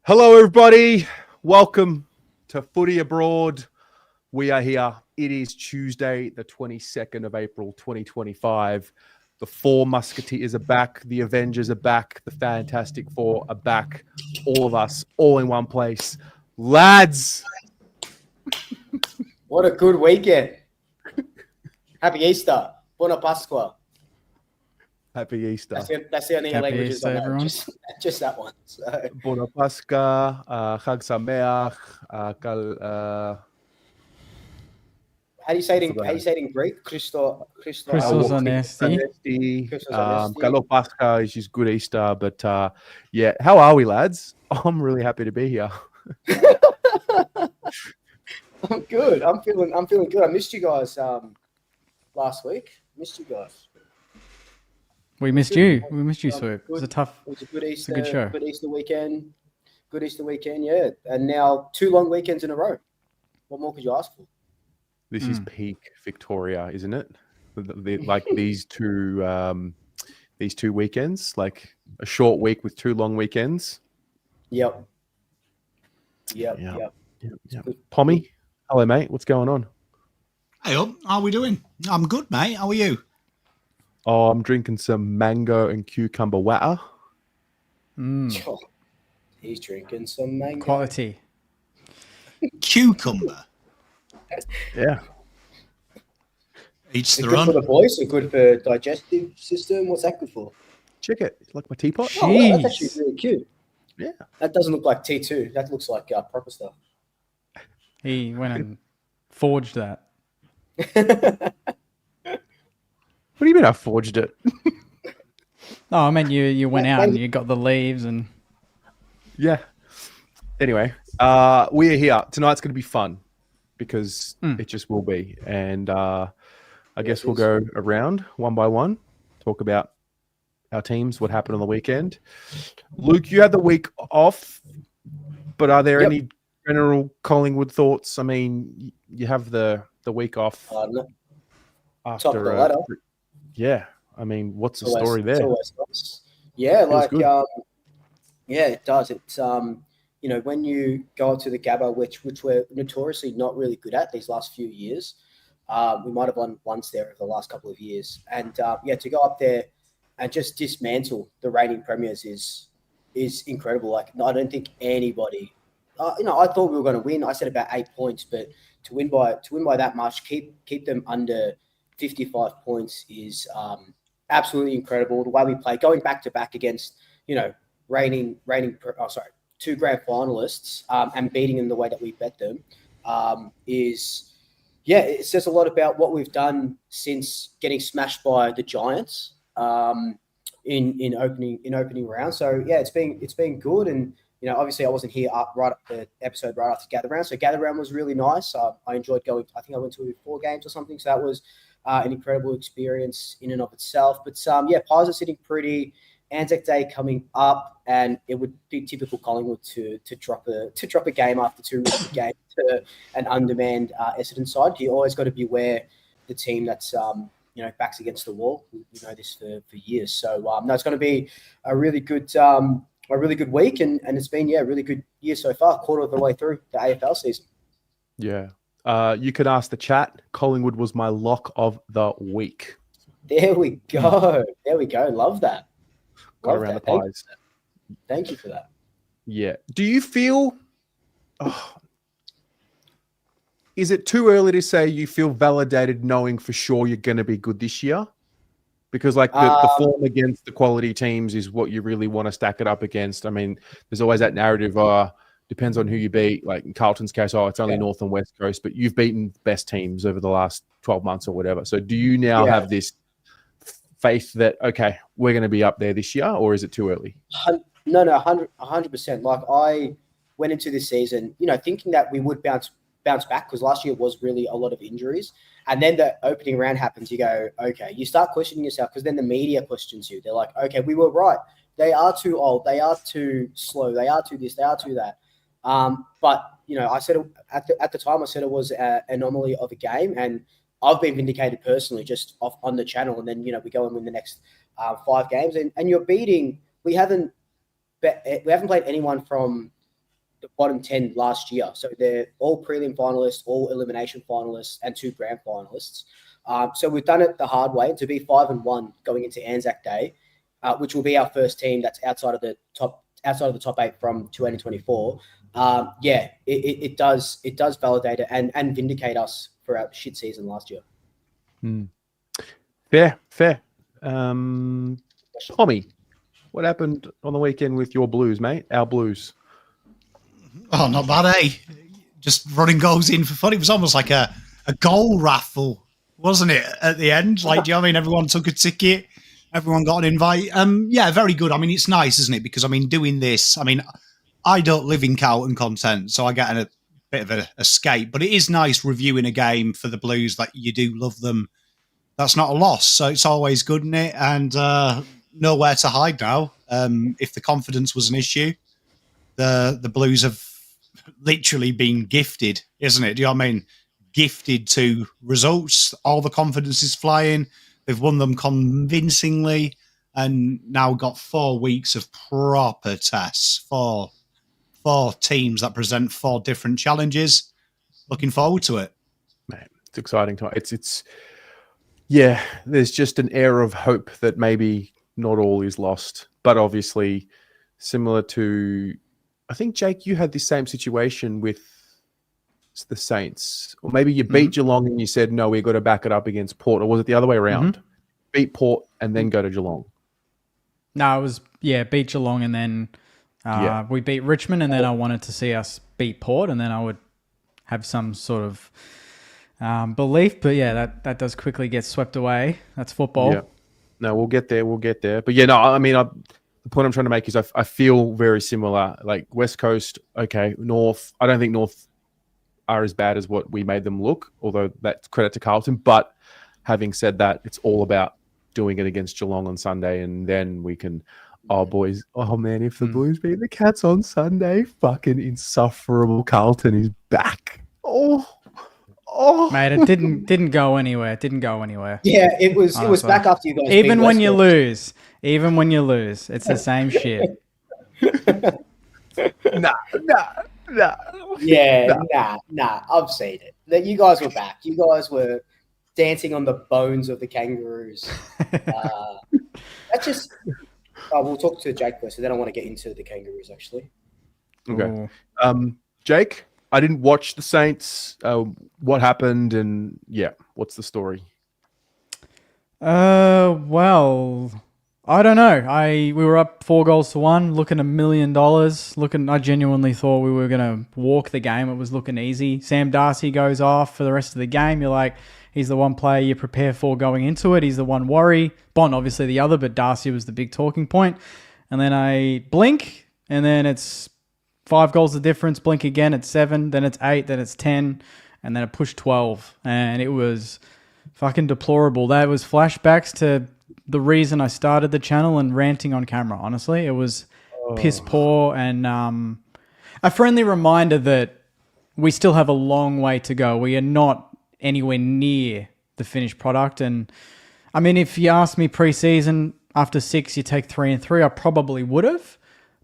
Hello, everybody. Welcome to Footy Abroad. We are here. It is Tuesday, the 22nd of April, 2025. The Four Musketeers are back. The Avengers are back. The Fantastic Four are back. All of us, all in one place. Lads! What a good weekend. Happy Easter. Buona Pasqua. Happy Easter. That's the only Happy languages Easter, I know. everyone. Just that one. So. Buona Pasqua, Chag Sameach, How do you say it in Greek? Christos Anesti. Christos Anesti. Kalo Pascha is just good Easter, but yeah, how are we, lads? I'm really happy to be here. I'm good. I'm feeling good. I missed you guys last week. Missed you guys. We missed you. We missed you, Swoop. It was a good Easter. good show. Good Easter weekend. Good Easter weekend, yeah. And now 2 long weekends in a row. What more could you ask for? This is peak Victoria, isn't it? Like these two weekends, like a short week with 2 long weekends. Yep. Pommy, hello, mate. What's going on? Hey up, how are we doing? I'm good, mate. How are you? Oh, I'm drinking some mango and cucumber water. Oh, he's drinking some mango. Quality. Cucumber. Yeah. Each It's their good own. for the voice, it's good for digestive system. What's that good for? Check it. It's like my teapot. Jeez. Oh, wow, that's actually really cute. Yeah. That doesn't look like T2. That looks like proper stuff. He went and forged that. What do you mean I forged it? Oh, I meant you went out and you got the leaves and Yeah. Anyway, we are here. Tonight's going to be fun because it just will be. And I guess we'll go around one by one, talk about our teams, what happened on the weekend. Luke, you had the week off, but are there any general Collingwood thoughts? I mean, you have the week off No. after. Top of the ladder. Yeah. I mean, what's the It's story there? always nice. Yeah, Feels like good. yeah, it does. It's when you go up to the Gabba, which we're notoriously not really good at these last few years. We might have won once there over the last couple of years, and to go up there and just dismantle the reigning premiers is incredible. Like, I don't think anybody, I thought we were going to win. I said about 8 points, but to win by that much, keep them under 55 points is absolutely incredible. The way we play, going back to back against, reigning 2 grand finalists and beating them the way that we bet them it says a lot about what we've done since getting smashed by the Giants in opening round. So yeah, it's been good, and obviously I wasn't here right up the episode right after Gather Round. So Gather Round was really nice. I enjoyed going. I think I went to 4 games or something. So that was an incredible experience in and of itself. But Pies are sitting pretty. Anzac Day coming up, and it would be typical Collingwood to drop a game after 2 really good games to an undermanned Essendon side. You always got to beware the team that's backs against the wall. We know this for years. So it's going to be a really good week, and it's been a really good year so far. Quarter of the way through the AFL season. Yeah. You could ask the chat. Collingwood was my lock of the week. There we go. Love that. Got around the Pies. Thank you for that. Yeah. Do you feel... is it too early to say you feel validated knowing for sure you're going to be good this year? Because the form against the quality teams is what you really want to stack it up against. I mean, there's always that narrative, depends on who you beat. Like in Carlton's case, it's only North and West Coast, but you've beaten best teams over the last 12 months or whatever. So do you now have this faith that, okay, we're going to be up there this year, or is it too early? No, 100%. Like, I went into this season, thinking that we would bounce back, because last year was really a lot of injuries. And then the opening round happens. You go, okay, you start questioning yourself, because then the media questions you. They're like, okay, we were right. They are too old. They are too slow. They are too this. They are too that. But I said at the time, I said it was an anomaly of a game, and I've been vindicated personally just off on the channel. And then we go and win the next 5 games, and you're beating. We haven't played anyone from the bottom 10 last year. So they're all prelim finalists, all elimination finalists, and 2 grand finalists. So we've done it the hard way to be 5-1 going into Anzac Day, which will be our first team that's outside of the top 8 from 2024. It does validate it and vindicate us for our shit season last year. Fair. Tommy, what happened on the weekend with your Blues, mate? Our Blues. Oh, not bad, eh? Just running goals in for fun. It was almost like a goal raffle, wasn't it, at the end? Like, do you know what I mean? Everyone took a ticket. Everyone got an invite. Yeah, very good. I mean, it's nice, isn't it? Because, I mean, doing this, I mean, I don't live in Carlton content, so I get a bit of an escape. But it is nice reviewing a game for the Blues that you do love them. That's not a loss. So it's always good, isn't it? And nowhere to hide now. If the confidence was an issue, the Blues have literally been gifted, isn't it? Do you know what I mean? Gifted to results. All the confidence is flying. They've won them convincingly and now got 4 weeks of proper tests for 4 teams that present 4 different challenges. Looking forward to it. Man, it's exciting time. Yeah, there's just an air of hope that maybe not all is lost. But obviously, similar to, I think, Jake, you had the same situation with the Saints. Or maybe you beat Geelong and you said, no, we've got to back it up against Port. Or was it the other way around? Beat Port and then go to Geelong? No, it was, beat Geelong and then we beat Richmond, and then I wanted to see us beat Port, and then I would have some sort of belief. But yeah, that does quickly get swept away. That's football. Yeah. No, we'll get there. But yeah, no, I mean, the point I'm trying to make is I feel very similar. Like West Coast, okay, North. I don't think North are as bad as what we made them look, although that's credit to Carlton. But having said that, it's all about doing it against Geelong on Sunday, and then we can, boys, man, if the Blues beat the Cats on Sunday, fucking insufferable Carlton is back. Mate, it didn't go anywhere. It didn't go anywhere. Yeah, it was back after you guys. Even when you lose, it's the same shit. Nah. Yeah, nah. I've seen it. That you guys were back. You guys were dancing on the bones of the Kangaroos. That's just. We'll talk to Jake first, and then I want to get into the Kangaroos actually. Okay. Jake, I didn't watch the Saints. What happened? And what's the story? Well, I don't know. We were up 4-1, looking $1 million. I genuinely thought we were going to walk the game. It was looking easy. Sam Darcy goes off for the rest of the game. You're like, he's the one player you prepare for going into it. He's the one worry. Bond, obviously the other, but Darcy was the big talking point. And then I blink, and then it's 5 goals the difference. Blink again, it's 7. Then it's 8. Then it's 10. And then it pushed 12. And it was fucking deplorable. That was flashbacks to the reason I started the channel and ranting on camera, honestly. It was piss poor, and a friendly reminder that we still have a long way to go. We are not anywhere near the finished product. And I mean, if you asked me pre-season, after 6, you take 3 and 3, I probably would have.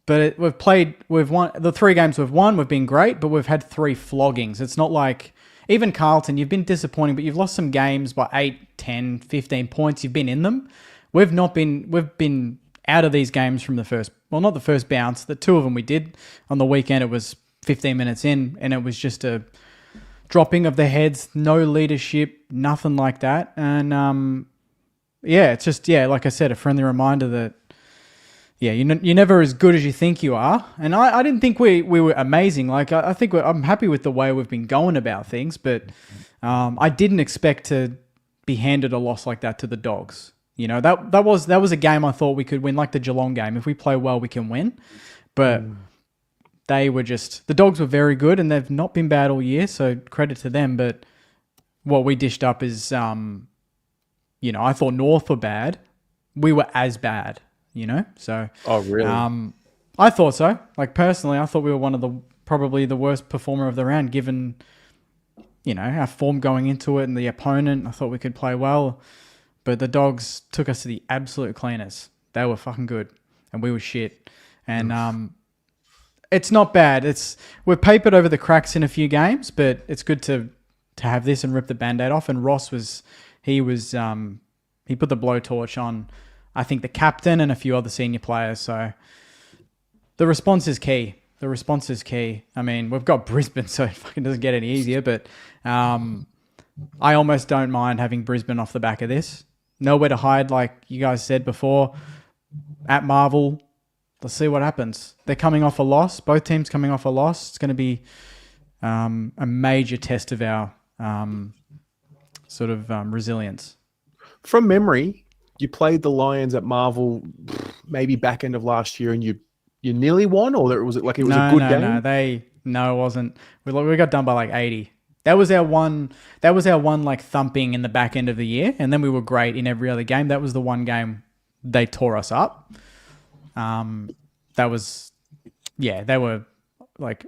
But we've won the 3 games we've won. We've been great, but we've had 3 floggings. It's not like, even Carlton, you've been disappointing, but you've lost some games by 8, 10, 15 points. You've been in them. We've been out of these games from the first, well, not the first bounce. The 2 of them we did. On the weekend, it was 15 minutes in, and it was just a dropping of the heads, no leadership, nothing like that. And it's just, like I said, a friendly reminder that, you're never as good as you think you are. And I didn't think we were amazing. Like, I think I'm happy with the way we've been going about things, but I didn't expect to be handed a loss like that to the Dogs. You know, that was a game I thought we could win, like the Geelong game. If we play well, we can win. But they were just, the Dogs were very good, and they've not been bad all year, so credit to them. But what we dished up is, I thought North were bad. We were as bad. So. Oh, really? I thought so. Like, personally, I thought we were probably the worst performer of the round, given, our form going into it and the opponent. I thought we could play well, but the Dogs took us to the absolute cleaners. They were fucking good, and we were shit. And It's not bad. We've papered over the cracks in a few games, but it's good to have this and rip the Band-Aid off. And Ross he put the blowtorch on, I think, the captain and a few other senior players. So the response is key. I mean, we've got Brisbane, so it fucking doesn't get any easier, but I almost don't mind having Brisbane off the back of this. Nowhere to hide, like you guys said before. At Marvel, let's see what happens. They're coming off a loss. Both teams coming off a loss. It's going to be a major test of our resilience. From memory, you played the Lions at Marvel maybe back end of last year, and you nearly won, or was it like it was a good game? No, it wasn't. We got done by like 80. That was our one like thumping in the back end of the year, and then we were great in every other game. That was the one game they tore us up. They were like,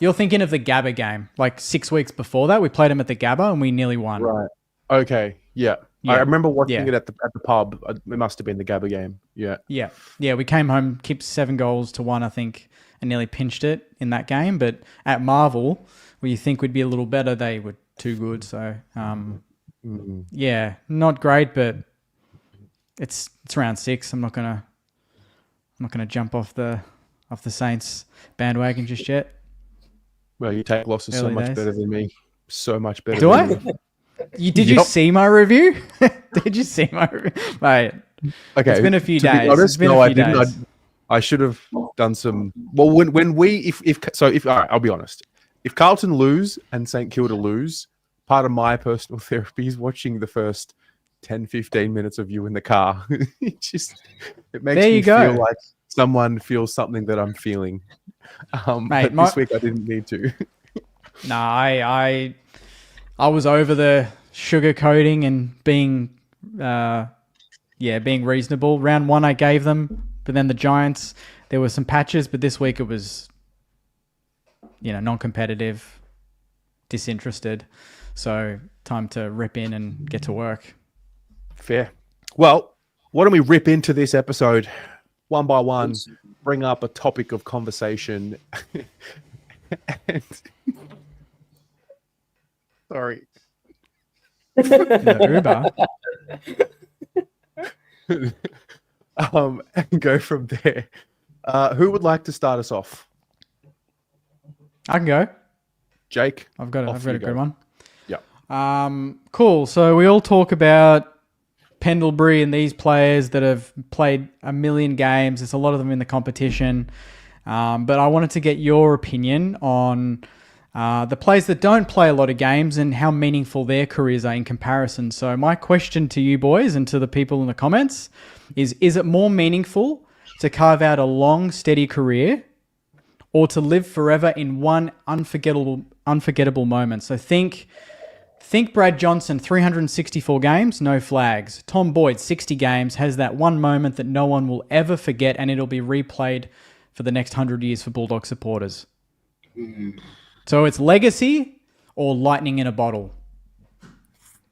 you're thinking of the Gabba game. Like 6 weeks before that, we played them at the Gabba and we nearly won. Right. Okay. Yeah. I remember watching it at the pub. It must have been the Gabba game. Yeah. Yeah. Yeah. We came home, kept 7-1, I think, and nearly pinched it in that game. But at Marvel, where you think we'd be a little better, they were too good. So, yeah, not great, but it's round 6. I'm not gonna jump off the Saints bandwagon just yet. Well, you take losses so much better than me. So much better. Do I? Did you see my review? Did you see my review, mate? Okay, it's been a few days. Honest, I didn't. I should have done some. Well, I'll be honest. If Carlton lose and St Kilda lose, part of my personal therapy is watching the first 10, 15 minutes of you in the car. It makes me feel like someone feels something that I'm feeling. Mate, but this week I didn't need to. No, I was over the sugarcoating and being reasonable. Round 1 I gave them, but then the Giants, there were some patches, but this week it was, non-competitive, disinterested. So time to rip in and get to work. Fair. Well, why don't we rip into this episode one by one, bring up a topic of conversation. Sorry. And go from there. Who would like to start us off? I can go. Jake, I've got a good one. Yeah. Cool. So we all talk about Pendlebury and these players that have played a million games. There's a lot of them in the competition. But I wanted to get your opinion on the players that don't play a lot of games and how meaningful their careers are in comparison. So my question to you boys and to the people in the comments is it more meaningful to carve out a long, steady career or to live forever in one unforgettable moment? So think Brad Johnson, 364 games, no flags. Tom Boyd, 60 games, has that one moment that no one will ever forget, and it'll be replayed for the next 100 years for Bulldog supporters. So it's legacy or lightning in a bottle?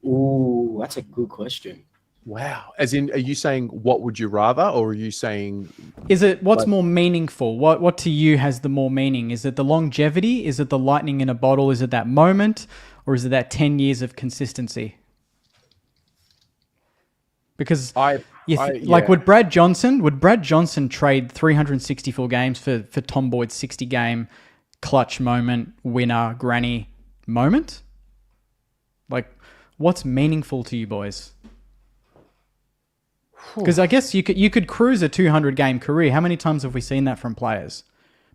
Ooh, that's a good question. Wow. As in, are you saying what would you rather, or are you saying... Is it what's more meaningful? What to you has the more meaning? Is it the longevity? Is it the lightning in a bottle? Is it that moment? Or is it that 10 years of consistency? Because would Brad Johnson trade 364 games for Tom Boyd's 60 game clutch moment, winner, granny moment? Like, what's meaningful to you boys? Because I guess you could cruise a 200 game career. How many times have we seen that from players?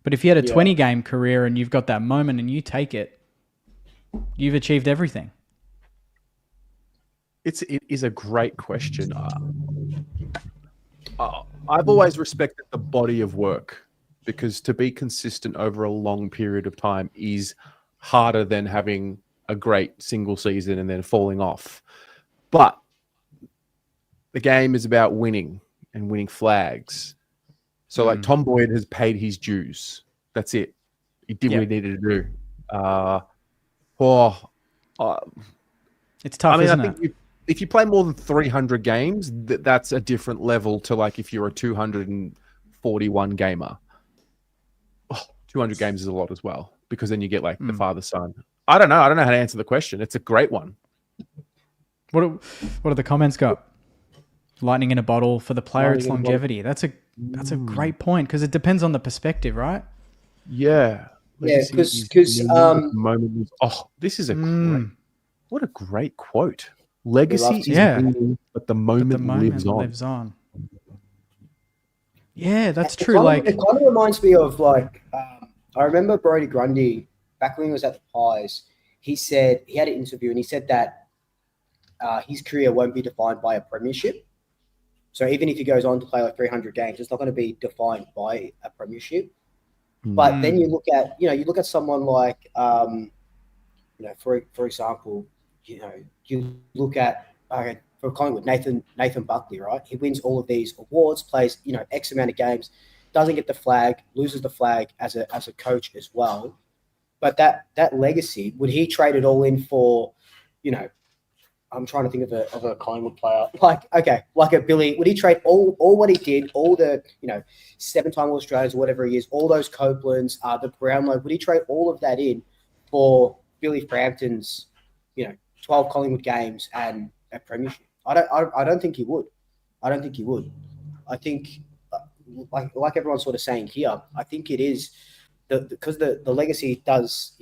But if you had a 20 game career and you've got that moment and you take it, you've achieved everything. It is a great question. I've always respected the body of work, because to be consistent over a long period of time is harder than having a great single season and then falling off. But the game is about winning and winning flags. So like Tom Boyd has paid his dues. That's it. He did what he needed to do. It's tough, isn't it? I think if you play more than 300 games, that's a different level to like if you're a 241 gamer. 200 games is a lot as well, because then you get like the father son. I don't know how to answer the question. It's a great one. What are the comments got? Lightning in a bottle for the player, it's Lightning in a longevity. That's a great point, because it depends on the perspective, right? Yeah. Yeah, Legacy because is moment. This is a great. What a great quote. Legacy is fleeting, but the moment, lives on. Yeah, that's true. It kind of reminds me of I remember Brodie Grundy back when he was at the Pies. He said he had an interview and he said that his career won't be defined by a premiership. So even if he goes on to play like 300 games, it's not going to be defined by a premiership. But then you look at someone like for example, you look at for Collingwood, Nathan Buckley, right? He wins all of these awards, plays X amount of games, doesn't get the flag, loses the flag as a coach as well. But that legacy, would he trade it all in for, I'm trying to think of a Collingwood player like a Billy. Would he trade all what he did, all the 7-time All-Australians or whatever he is, all those Copelands, the Brownlow? Would he trade all of that in for Billy Frampton's 12 Collingwood games and a premiership? I don't think he would. I don't think he would. I think like everyone's sort of saying here, I think it is because the legacy does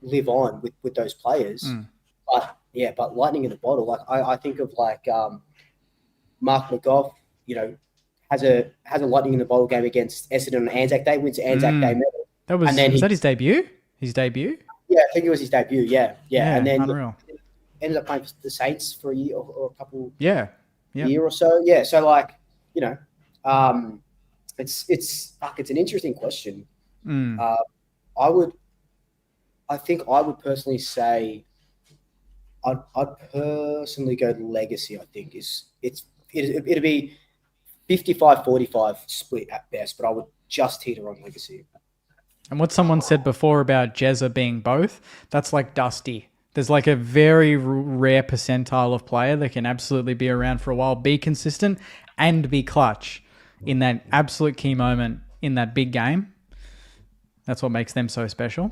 live on with those players. But lightning in the bottle, I think of Mark McGough, has a lightning in the bottle game against Essendon on Anzac Day, wins the Anzac Day medal. Was that his debut? His debut? Yeah, I think it was his debut. Yeah. And then unreal. Ended up playing for the Saints for a year or a couple year or so. Yeah. So it's an interesting question. I think I would personally say I'd personally go legacy. I think it'd be 55-45 split at best, but I would just teeter on legacy. And what someone said before about Jezza being both, that's like Dusty. There's like a very rare percentile of player that can absolutely be around for a while, be consistent, and be clutch in that absolute key moment in that big game. That's what makes them so special.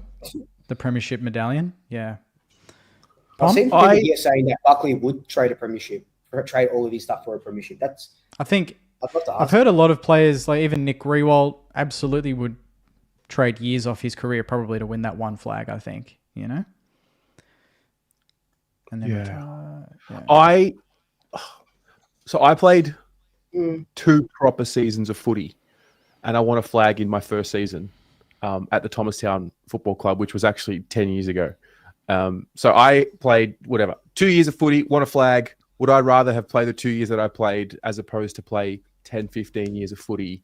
The premiership medallion. Yeah. I've seen people here saying that Buckley would trade all of his stuff for a premiership. I've heard a lot of players, like even Nick Riewoldt, absolutely would trade years off his career probably to win that one flag, I think, And then I played 2 proper seasons of footy, and I won a flag in my first season at the Thomastown Football Club, which was actually 10 years ago. So I played 2 years of footy, won a flag. Would I rather have played the 2 years that I played as opposed to play 10, 15 years of footy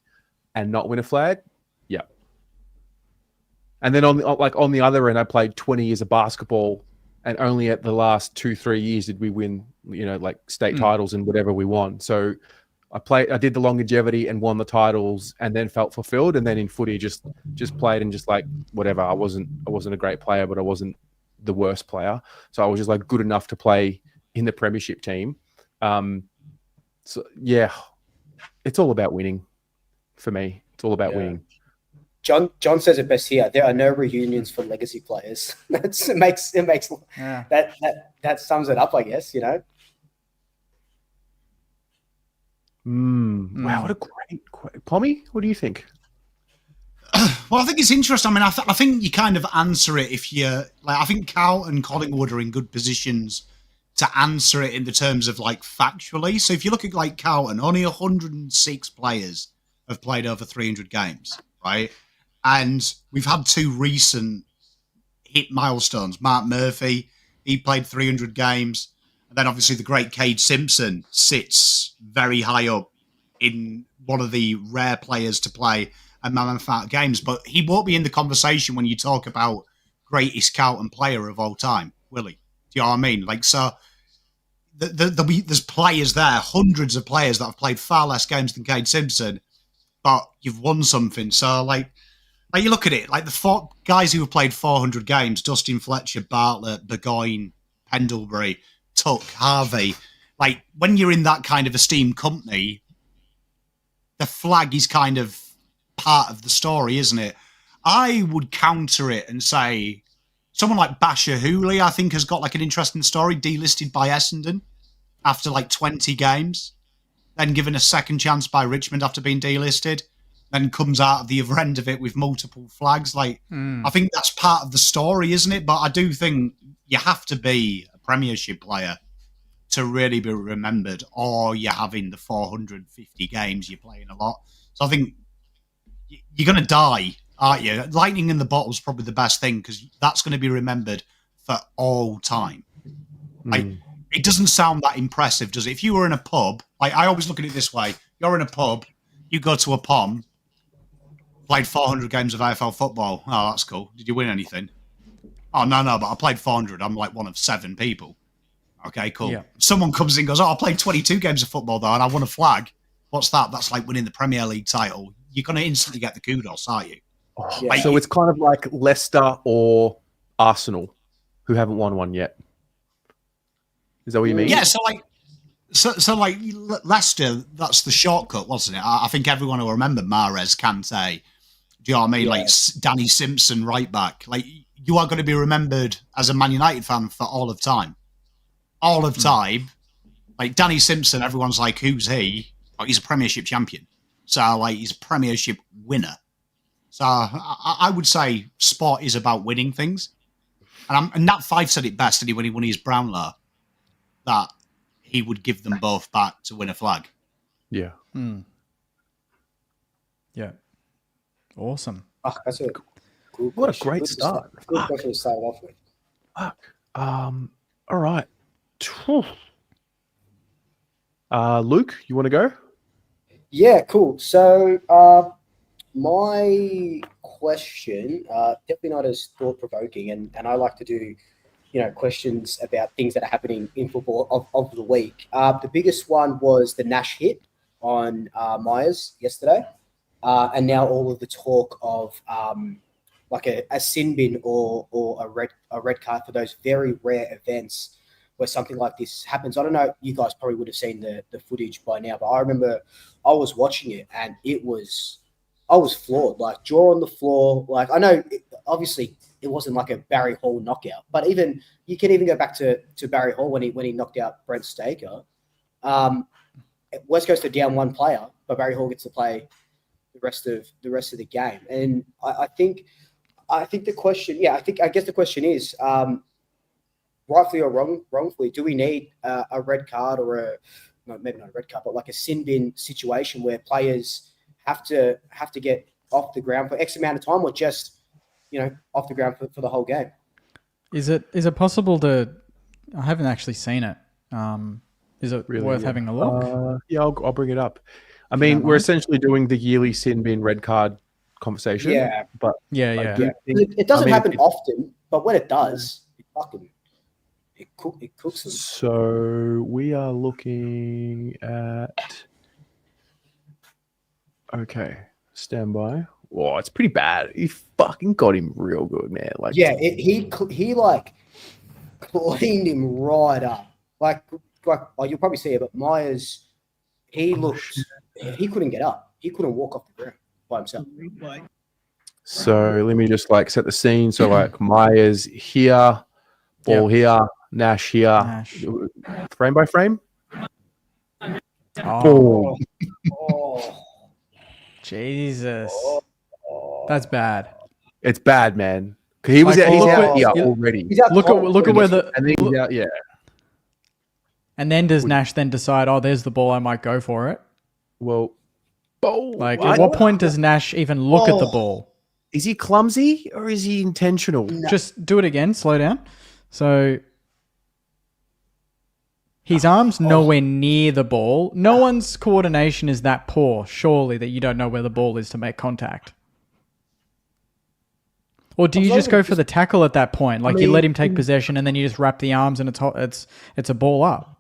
and not win a flag? Yeah. And then on the other end, I played 20 years of basketball, and only at the last 2-3 years did we win, state titles and whatever we won. So I did the longevity and won the titles, and then felt fulfilled. And then in footy, just played and just whatever. I wasn't a great player, but I wasn't the worst player. So I was just good enough to play in the premiership team. So yeah, it's all about winning for me. It's all about winning. John says it best here. There are no reunions for legacy players. That sums it up, I guess. Wow, what a great quote. Pommy, what do you think? Well, I think it's interesting. I mean, I think you kind of answer it if you're I think Carlton and Collingwood are in good positions to answer it in the terms of factually. So if you look at Carlton, only 106 players have played over 300 games, right? And we've had 2 recent hit milestones. Mark Murphy, he played 300 games. And then obviously the great Cade Simpson sits very high up in one of the rare players to play a mammoth amount of games. But he won't be in the conversation when you talk about greatest Carlton player of all time, will he? Do you know what I mean? So there's players there, hundreds of players that have played far less games than Cade Simpson, but you've won something. So you look at it, the 4 guys who have played 400 games, Dustin Fletcher, Bartlett, Burgoyne, Pendlebury, Tuck, Harvey, when you're in that kind of esteemed company, the flag is kind of part of the story, isn't it? I would counter it and say someone like Basher Hooley, I think, has got like an interesting story, delisted by Essendon after like 20 games, then given a second chance by Richmond after being delisted, then comes out of the other end of it with multiple flags. Like, I think that's part of the story, isn't it? But I do think you have to be a Premiership player to really be remembered, or you're having the 450 games, you're playing a lot. So I think you're going to die, aren't you? Lightning in the bottle is probably the best thing, because that's going to be remembered for all time. Like, it doesn't sound that impressive, does it? If you were in a pub, like, I always look at it this way. You're in a pub, you go to a pom, played 400 games of AFL football. Oh, that's cool. Did you win anything? Oh, no, but I played 400. I'm like one of 7 people. Okay, cool. Yeah. Someone comes in and goes, I played 22 games of football, though, and I won a flag. What's that? That's like winning the Premier League title. You're going to instantly get the kudos, aren't you? Oh, yeah. So it's kind of like Leicester or Arsenal, who haven't won one yet. Is that what you mean? Yeah, so like Leicester, that's the shortcut, wasn't it? I think everyone will remember Mahrez, Kante. Do you know what I mean? Yeah. Like Danny Simpson, right back. Like, you are going to be remembered as a Man United fan for all of time. All of time. Like, Danny Simpson, everyone's like, who's he? Like, he's a Premiership champion. So, like, he's a Premiership winner. So I would say sport is about winning things. And Nat Five said it best, didn't he, when he won his Brownlow, that he would give them both back to win a flag. Yeah. Yeah. Awesome. Oh, that's a good What a great start. Good question to start off with. Fuck. All right. Luke, you want to go? Yeah, cool. So my question, definitely not as thought-provoking, and I like to do, questions about things that are happening in football of the week. The biggest one was the Nash hit on Myers yesterday, and now all of the talk of like a sin bin or a red card for those very rare events where something like this happens. I don't know, you guys probably would have seen the footage by now, but I remember I was watching it and I was floored, like jaw on the floor. Like, I know obviously it wasn't like a Barry Hall knockout, but even you can even go back to Barry Hall when he knocked out Brent Staker. West Coast are down one player, but Barry Hall gets to play the rest of the game. And I think the question, I guess the question is, rightfully or wrongfully, do we need a red card or maybe not a red card, but like a sin bin situation where players have to get off the ground for X amount of time, or just off the ground for the whole game? Is it possible to? I haven't actually seen it. Is it really worth having a look? Yeah, I'll bring it up. I mean, we're essentially doing the yearly sin bin red card conversation. Yeah, but it doesn't happen often, but when it does, it cooks them. So we are looking at. Okay, stand by. Oh, it's pretty bad. He fucking got him real good, man. Like, yeah, he like cleaned him right up. Like you'll probably see it, but Myers, he couldn't get up. He couldn't walk off the ground by himself. So let me just set the scene. So Myers here, ball here, Nash here, frame by frame. Oh. Jesus. That's bad. It's bad, man. He was he's out here already. Look at where the and then he's out, yeah. And then does Nash then decide, there's the ball, I might go for it? Well, at what point does Nash even look at the ball? Is he clumsy or is he intentional? No. Just do it again. Slow down. So his arm's nowhere near the ball. No one's coordination is that poor, surely, that you don't know where the ball is to make contact. Or do you just go for the tackle at that point? Like, you let him take possession and then you just wrap the arms and it's a ball up.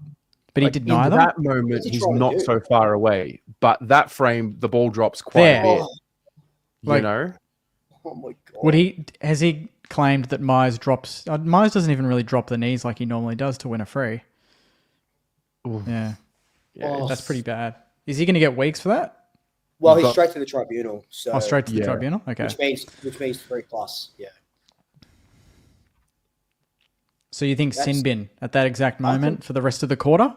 But he did neither. In that moment, he's not so far away. But that frame, the ball drops quite a bit. Oh my God. Has he claimed that Myers drops... Myers doesn't even really drop the knees like he normally does to win a free. Oof. Yeah. That's pretty bad. Is he going to get weeks for that? Well, You've he's got- straight to the tribunal. So Straight to the Yeah. tribunal. Okay. which means 3+. Yeah. So you think That's- sin bin at that exact I moment think- for the rest of the quarter?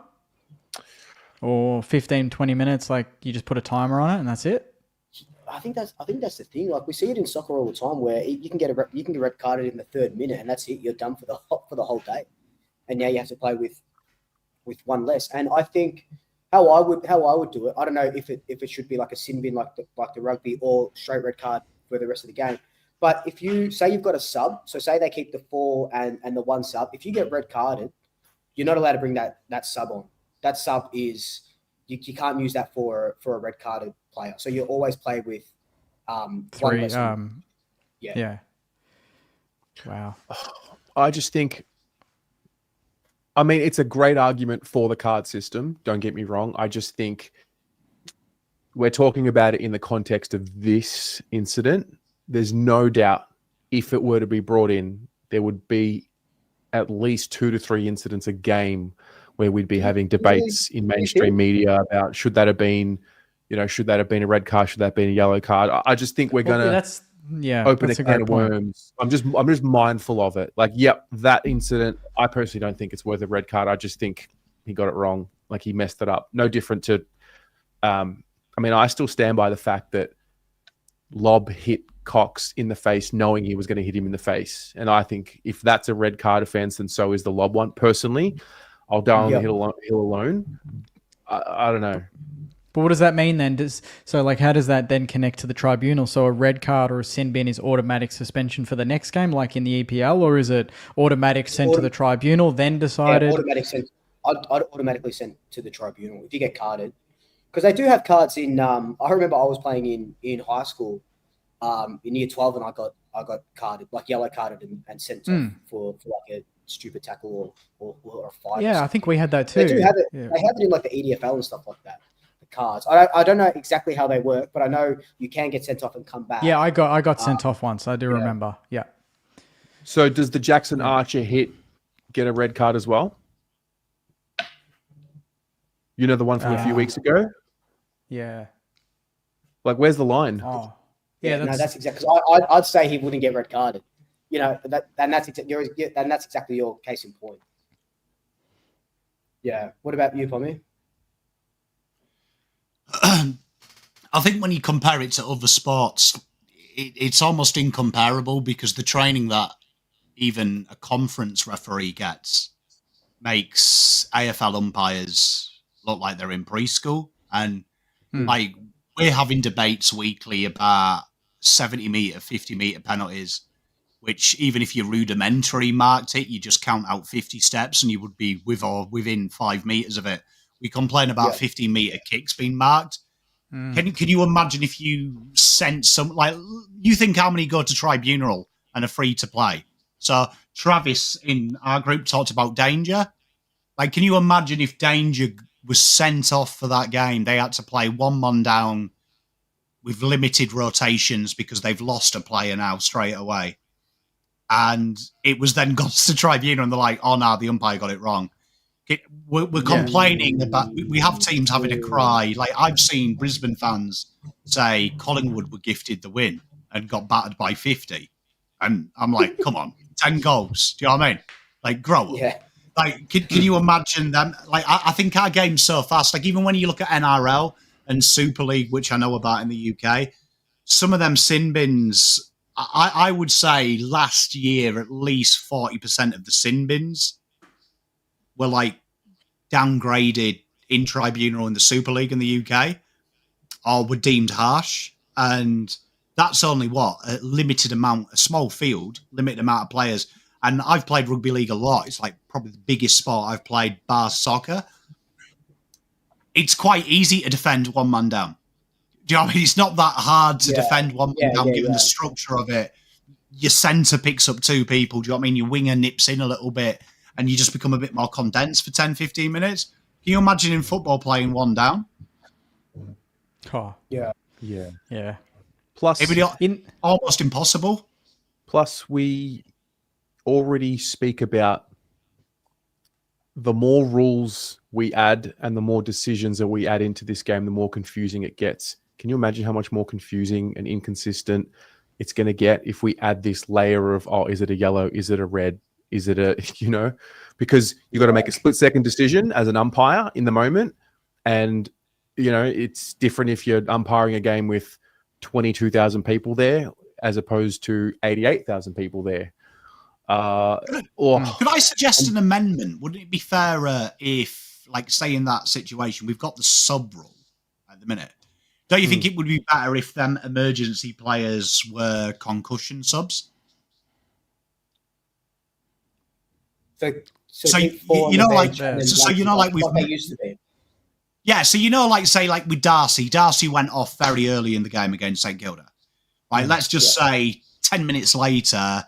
Or 15, 20 minutes, like you just put a timer on it and that's it? I think that's the thing. Like we see it in soccer all the time, where you can get red carded in the 3rd minute, and that's it. You're done for the whole day, and now you have to play with one less. And I think how I would do it. I don't know if it should be like a sin bin like the rugby, or straight red card for the rest of the game. But if you say you've got a sub, so say they keep the 4 and the 1 sub, if you get red carded, you're not allowed to bring that sub on. That sub is you can't use that for a red carded player. So you always play with 1 3. less. Yeah. Wow. I just think, I mean, it's a great argument for the card system. Don't get me wrong. I just think we're talking about it in the context of this incident. There's no doubt if it were to be brought in, there would be at least 2 to 3 incidents a game where we'd be having debates in mainstream media about should that have been a red card, should that have been a yellow card. I just think we're gonna open a can of worms. I'm just mindful of it. Like, yep, that incident, I personally don't think it's worth a red card. I just think he got it wrong. Like, he messed it up. No different to I mean, I still stand by the fact that Lob hit Cox in the face knowing he was going to hit him in the face. And I think if that's a red card offense, then so is the Lob one. Personally, I'll die on the hill alone. I don't know. But what does that mean then? How does that then connect to the tribunal? So a red card or a sin bin is automatic suspension for the next game, like in the EPL, or is it automatic sent to the tribunal, then decided? Yeah, automatic sent. I'd automatically sent to the tribunal if you get carded, because they do have cards in. I remember I was playing in high school, in year 12, and I got carded, like yellow carded, and sent off for like a stupid tackle or a fight. Yeah, I think we had that too. They do have it. Yeah. They have it in like the EDFL and stuff like that. The cards. I don't know exactly how they work, but I know you can get sent off and come back. Yeah, I got sent off once. I do remember. Yeah. So does the Jackson Archer hit get a red card as well? You know, the one from a few weeks ago? Yeah. Like, where's the line? Oh. Yeah, that's exactly. Because I'd say he wouldn't get red carded. You know, that's exactly your case in point. Yeah. What about you, Pommy? I think when you compare it to other sports, it's almost incomparable, because the training that even a conference referee gets makes AFL umpires look like they're in preschool. And like, we're having debates weekly about 70-metre, 50-metre penalties, which even if you rudimentary marked it, you just count out 50 steps and you would be with or within 5 metres of it. We complain about 15-metre kicks being marked. Can you imagine if you sent some, like, you think how many go to tribunal and are free to play? So Travis in our group talked about Danger. Like, can you imagine if Danger was sent off for that game? They had to play 1 man down with limited rotations because they've lost a player now straight away. And it was then got to tribunal and they're like, oh no, the umpire got it wrong. We're complaining about, we have teams having a cry. Like, I've seen Brisbane fans say Collingwood were gifted the win and got battered by 50. And I'm like, come on, 10 goals. Do you know what I mean? Like, grow up. Yeah. Like, can you imagine them? Like, I think our game's so fast. Like, even when you look at NRL and Super League, which I know about in the UK, some of them sin bins, I would say last year, at least 40% of the sin bins were like downgraded in tribunal in the Super League in the UK, or were deemed harsh. And that's only a limited amount, a small field, limited amount of players. And I've played rugby league a lot. It's like probably the biggest sport I've played, bar soccer. It's quite easy to defend 1 man down. Do you know what I mean? It's not that hard to defend 1 man down, given the structure of it. Your centre picks up 2 people. Do you know what I mean? Your winger nips in a little bit and you just become a bit more condensed for 10, 15 minutes. Can you imagine in football playing 1 down? Oh. Yeah. Yeah. Plus, almost impossible. Plus, we already speak about the more rules we add and the more decisions that we add into this game, the more confusing it gets. can you imagine how much more confusing and inconsistent it's going to get if we add this layer of, oh, is it a yellow? Is it a red? Is it a, because you've got to make a split-second decision as an umpire in the moment. And, it's different if you're umpiring a game with 22,000 people there as opposed to 88,000 people there. Could I suggest an amendment? Wouldn't it be fairer if, like, say in that situation, we've got the sub rule at the minute? Don't you think it would be better if them emergency players were concussion subs? So they used to be. Yeah, so say with Darcy went off very early in the game against St Kilda. Right, let's just say 10 minutes later,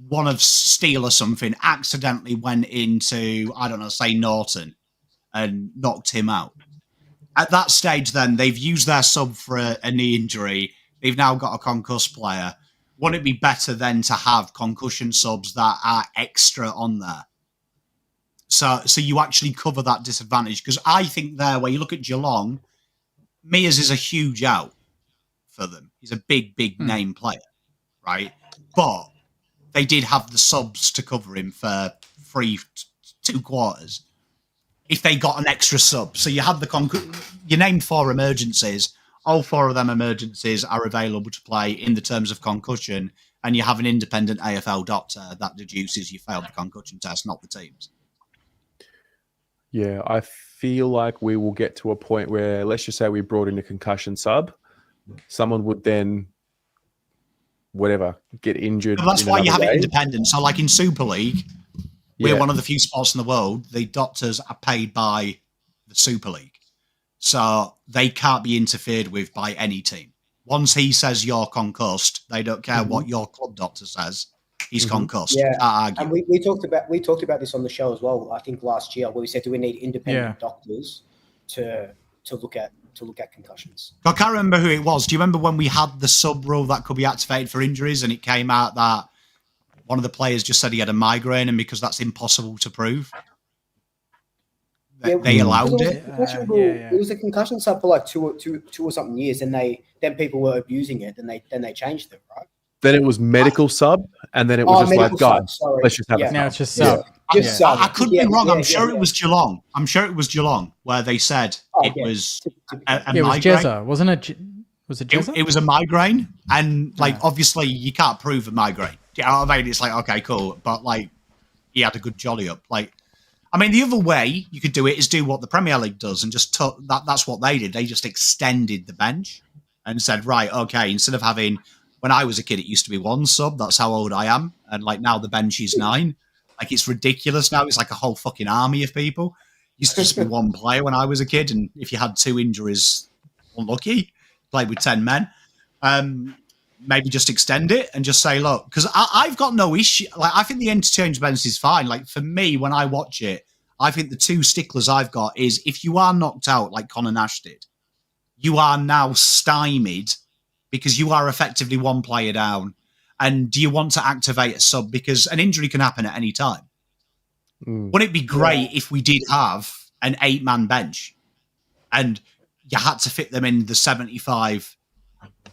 one of Steele or something accidentally went into, I don't know, say Norton and knocked him out. At that stage, then, they've used their sub for a knee injury. They've now got a concussed player. Wouldn't it be better then to have concussion subs that are extra on there? So you actually cover that disadvantage. Because I think there, where you look at Geelong, Mears is a huge out for them. He's a big name player, right? But they did have the subs to cover him for 2 quarters. If they got an extra sub. So you had you named 4 emergencies. All 4 of them emergencies are available to play in the terms of concussion, and you have an independent AFL doctor that deduces you failed the concussion test, not the teams. Yeah, I feel like we will get to a point where, let's just say we brought in a concussion sub, someone would then, get injured. Well, that's why you have it independent. So like in Super League, we're one of the few sports in the world, the doctors are paid by the Super League. So they can't be interfered with by any team. Once he says you're concussed, they don't care what your club doctor says. He's concussed. Yeah, and we talked about this on the show as well. I think last year, where we said, do we need independent doctors to look at concussions? I can't remember who it was. Do you remember when we had the sub rule that could be activated for injuries, and it came out that one of the players just said he had a migraine, and because that's impossible to prove, they allowed it. It was a concussion sub for like two or something years, and then people were abusing it, and they changed it, right? Then it was medical sub, and then it was just like, guys, let's just have a sub. Now it's just sub. I could be wrong. I'm sure it was Geelong. I'm sure it was Geelong where they said it was a migraine. It was Jezza, wasn't it? Was it Jezza? It was a migraine, and obviously you can't prove a migraine. You know what I mean? It's like, okay, cool, but like he had a good jolly up. Like, I mean, the other way you could do it is do what the Premier League does and just that's what they did. They just extended the bench and said, right, okay, instead of having, when I was a kid, it used to be 1 sub. That's how old I am. And like now the bench is 9. Like it's ridiculous now. It's like a whole fucking army of people. It used to just be 1 player when I was a kid. And if you had 2 injuries, unlucky, played with 10 men. Maybe just extend it and just say, look, because I've got no issue. Like I think the interchange bench is fine. Like for me, when I watch it, I think the 2 sticklers I've got is if you are knocked out like Connor Nash did, you are now stymied because you are effectively 1 player down. And do you want to activate a sub? Because an injury can happen at any time. Wouldn't it be great if we did have an 8-man bench and you had to fit them in the 75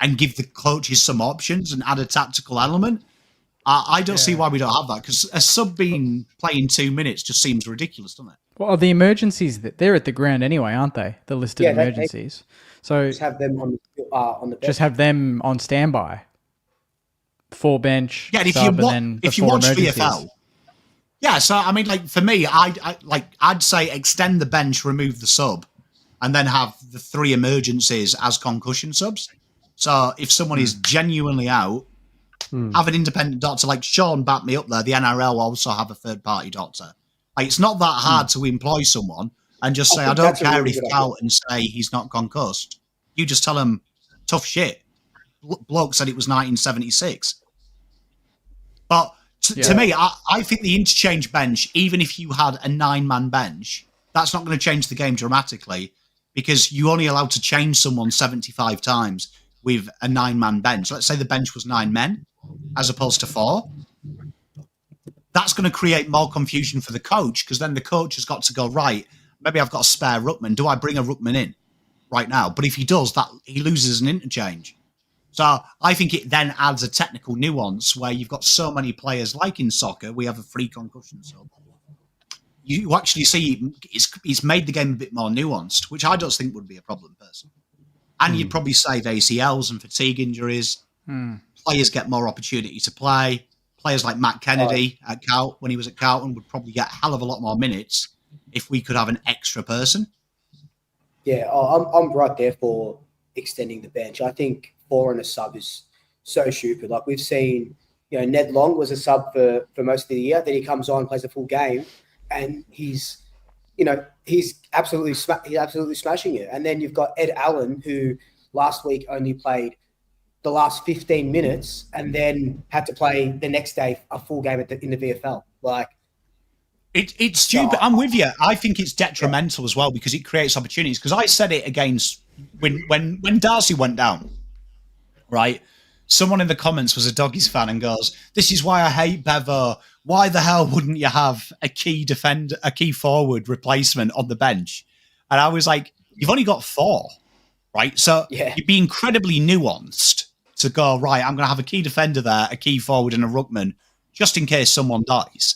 and give the coaches some options and add a tactical element? I don't see why we don't have that, because a sub being playing 2 minutes just seems ridiculous, doesn't it? Well, the emergencies, they're at the ground anyway, aren't they? The listed emergencies. So just have them on the bench. Just have them on standby. 4 bench. Yeah, and if you watch VFL. Yeah, so I mean, like for me, I'd say extend the bench, remove the sub, and then have the 3 emergencies as concussion subs. So if someone is genuinely out, have an independent doctor. Like Sean backed me up there. The NRL also have a third-party doctor. Like it's not that hard to employ someone and just say, I don't care if Carlton say he's not concussed. You just tell him tough shit. Bloke said it was 1976. But to me, I think the interchange bench, even if you had a 9-man bench, that's not going to change the game dramatically because you're only allowed to change someone 75 times with a 9-man bench. Let's say the bench was 9 men as opposed to 4. That's going to create more confusion for the coach because then the coach has got to go, right, maybe I've got a spare ruckman. Do I bring a ruckman in? right now. But if he does, that he loses an interchange. So I think it then adds a technical nuance where you've got so many players, like in soccer, we have a free concussion sub. You actually see it's made the game a bit more nuanced, which I don't think would be a problem, personally. And you'd probably save ACLs and fatigue injuries. Players get more opportunity to play. Players like Matt Kennedy at when he was at Carlton would probably get a hell of a lot more minutes if we could have an extra person. Yeah, I'm right there for extending the bench. I think 4 and a sub is so stupid. Like we've seen, Ned Long was a sub for most of the year. Then he comes on, plays a full game, and he's absolutely smashing it. And then you've got Ed Allen, who last week only played the last 15 minutes and then had to play the next day a full game in the VFL. Like, it's stupid. I'm with you. I think it's detrimental as well because it creates opportunities. Because I said it against when Darcy went down, right? Someone in the comments was a Doggies fan and goes, "This is why I hate Bevo. Why the hell wouldn't you have a key forward replacement on the bench?" And I was like, "You've only got 4, right? So you'd be incredibly nuanced to go, right, I'm going to have a key defender there, a key forward and a ruckman, just in case someone dies."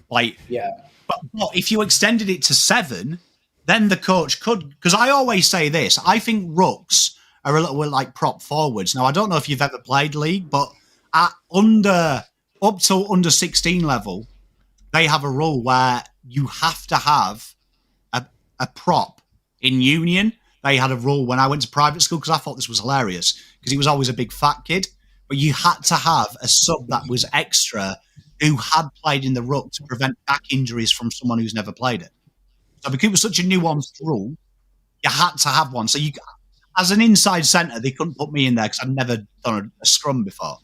But if you extended it to 7, then the coach could, because I always say this, I think rucks are a little bit like prop forwards. Now, I don't know if you've ever played league, but up to under 16 level, they have a rule where you have to have a prop in union. They had a rule when I went to private school because I thought this was hilarious because he was always a big fat kid, but you had to have a sub that was extra who had played in the ruck to prevent back injuries from someone who's never played it. So because it was such a nuanced rule, you had to have one. So you, as an inside centre, they couldn't put me in there because I'd never done a scrum before.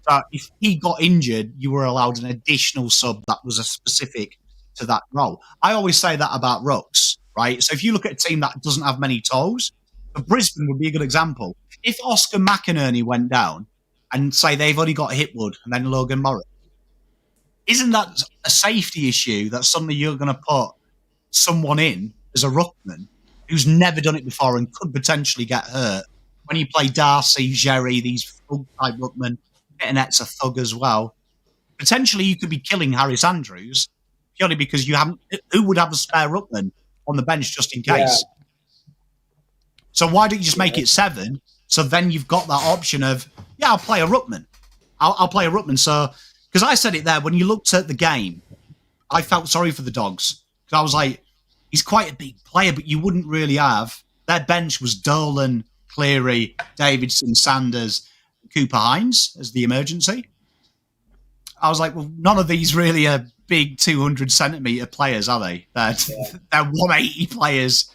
So if he got injured, you were allowed an additional sub that was a specific to that role. I always say that about rucks, right? So if you look at a team that doesn't have many toes, Brisbane would be a good example. If Oscar McInerney went down and say they've only got Hipwood and then Logan Morris, isn't that a safety issue that suddenly you're going to put someone in as a ruckman who's never done it before and could potentially get hurt? When you play Darcy, Jerry, these thug-type ruckmen, Internet's a thug as well, potentially you could be killing Harris Andrews purely because you haven't. Who would have a spare ruckman on the bench just in case? Yeah. So why don't you just make it 7? So then you've got that option of, I'll play a ruckman. I'll play a ruckman. So, because I said it there, when you looked at the game, I felt sorry for the Dogs. Because I was like, he's quite a big player, but you wouldn't really have. Their bench was Dolan, Cleary, Davidson, Sanders, Cooper Hines as the emergency. I was like, well, none of these really are big 200-centimetre players, are they? They're 180 players,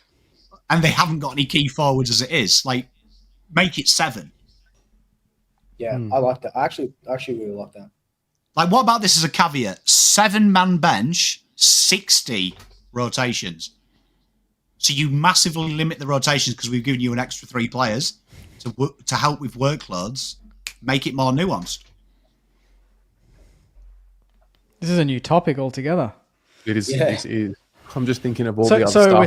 and they haven't got any key forwards as it is. Like, make it 7. Yeah, I like that. I actually really like that. Like, what about this as a caveat? 7-man bench, 60 rotations. So you massively limit the rotations because we've given you an extra 3 players to help with workloads, make it more nuanced. This is a new topic altogether. It is. Yeah. It is. I'm just thinking of all the other stuff. So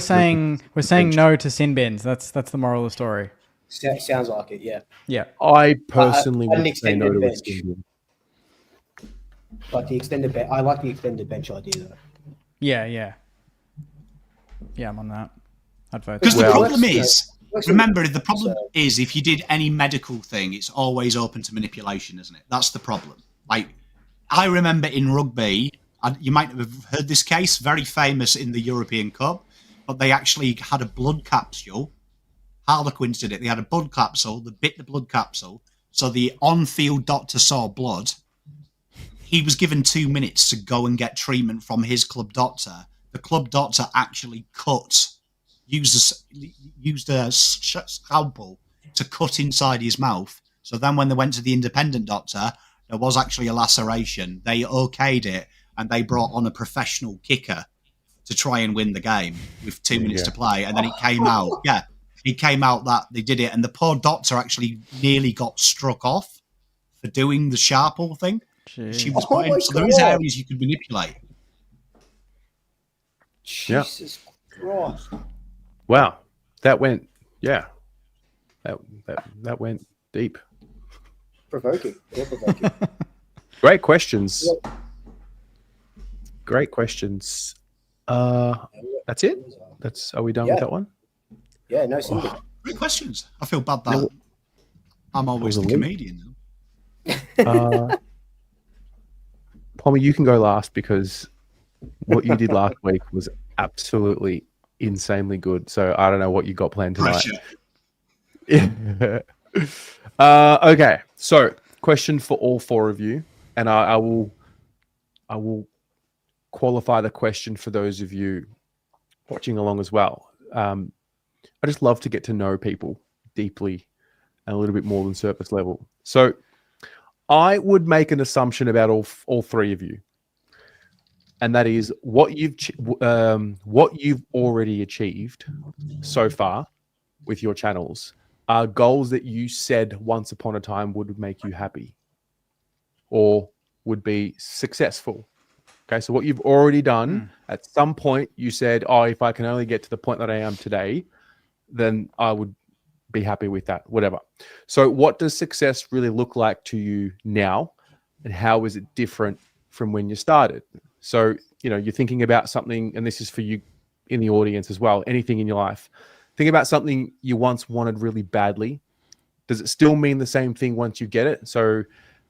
we're saying no to sin bins. That's the moral of the story. Sounds like it. Yeah. Yeah. I personally would say no to a bench. sin bin. Like the extended bench. I like the extended bench idea though. Yeah, I'm on that. I'd vote. Because the problem is, remember, the problem is if you did any medical thing, it's always open to manipulation, isn't it? That's the problem. Like, I remember in rugby, you might have heard this case, very famous in the European Cup, but they actually had a blood capsule. Harlequins did it. They had a blood capsule, they bit the blood capsule, so the on-field doctor saw blood. He was given 2 minutes to go and get treatment from his club doctor. The club doctor actually used a scalpel to cut inside his mouth. So then when they went to the independent doctor, there was actually a laceration. They okayed it, and they brought on a professional kicker to try and win the game with 2 minutes to play. And then it came out, it came out that they did it. And the poor doctor actually nearly got struck off for doing the Sharple thing. Jeez. She was quite, so there is areas you could manipulate. Jesus Christ. Wow. That went, That went deep. Provoking. Real provoking. Great questions. Great questions. That's it. Are we done with that one? Yeah, no single. Great questions. I feel bad that I'm always the comedian. Pommy, you can go last because what you did last week was absolutely insanely good. So I don't know what you got planned tonight. Yeah. Okay. So question for all four of you, and I will qualify the question for those of you watching along as well. I just love to get to know people deeply and a little bit more than surface level. So I would make an assumption about all three of you, and that is what you've already achieved so far with your channels are goals that you said once upon a time would make you happy or would be successful. Okay, so what you've already done, at some point you said, oh, if I can only get to the point that I am today, then I would be happy with that, whatever. So what does success really look like to you now? And how is it different from when you started? So, you're thinking about something, and this is for you in the audience as well, anything in your life. Think about something you once wanted really badly. Does it still mean the same thing once you get it? So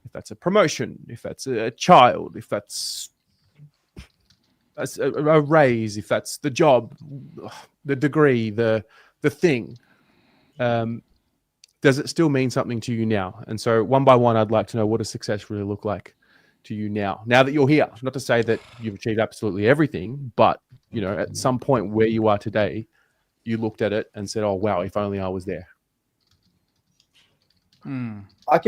if that's a promotion, if that's a child, if that's a raise, if that's the job, the degree, the thing, does it still mean something to you now? And so one by one, I'd like to know, what does success really look like to you now that you're here? Not to say that you've achieved absolutely everything, but at some point where you are today, you looked at it and said, oh wow, if only I was there. I'll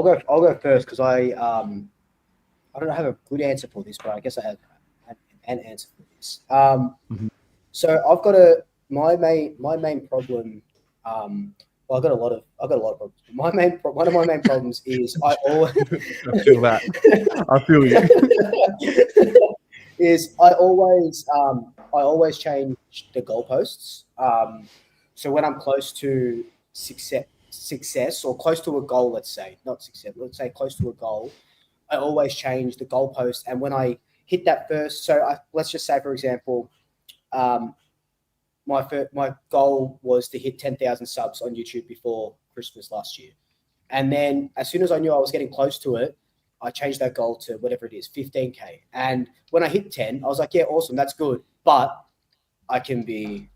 go first because I don't have a good answer for this, but I guess I have an answer for this. So I've got my main problem. I've got a lot of problems. One of my main problems is I always I feel that. I feel you. is I always change the goalposts. So when I'm close to success or close to a goal, let's say close to a goal, I always change the goalpost. And when I hit that first, let's just say, for example, my goal was to hit 10,000 subs on YouTube before Christmas last year. And then as soon as I knew I was getting close to it, I changed that goal to whatever it is, 15K. And when I hit 10, I was like, yeah, awesome, that's good. But I can be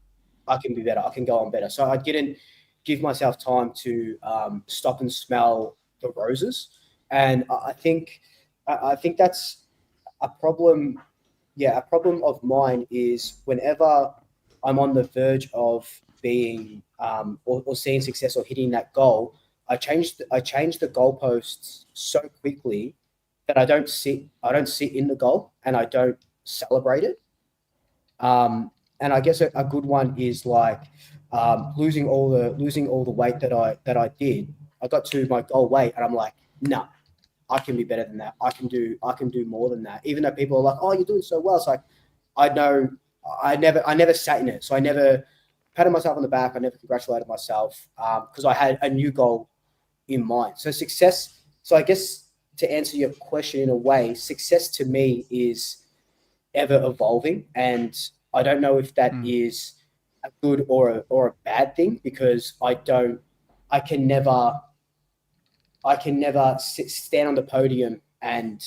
better. I can go on better. So I didn't give myself time to stop and smell the roses. And I think that's a problem. Yeah, a problem of mine is whenever I'm on the verge of being or seeing success or hitting that goal, I change the goalposts so quickly that I don't sit in the goal and I don't celebrate it. And I guess a good one is like losing all the weight that I did. I got to my goal weight and I'm like, no, I can be better than that. I can do more than that. Even though people are like, oh, you're doing so well. It's like, I know I never sat in it. So I never patted myself on the back. I never congratulated myself because I had a new goal in mind. So success. So I guess to answer your question in a way, success to me is ever evolving. And I don't know if that is a good or a bad thing because I can never stand on the podium and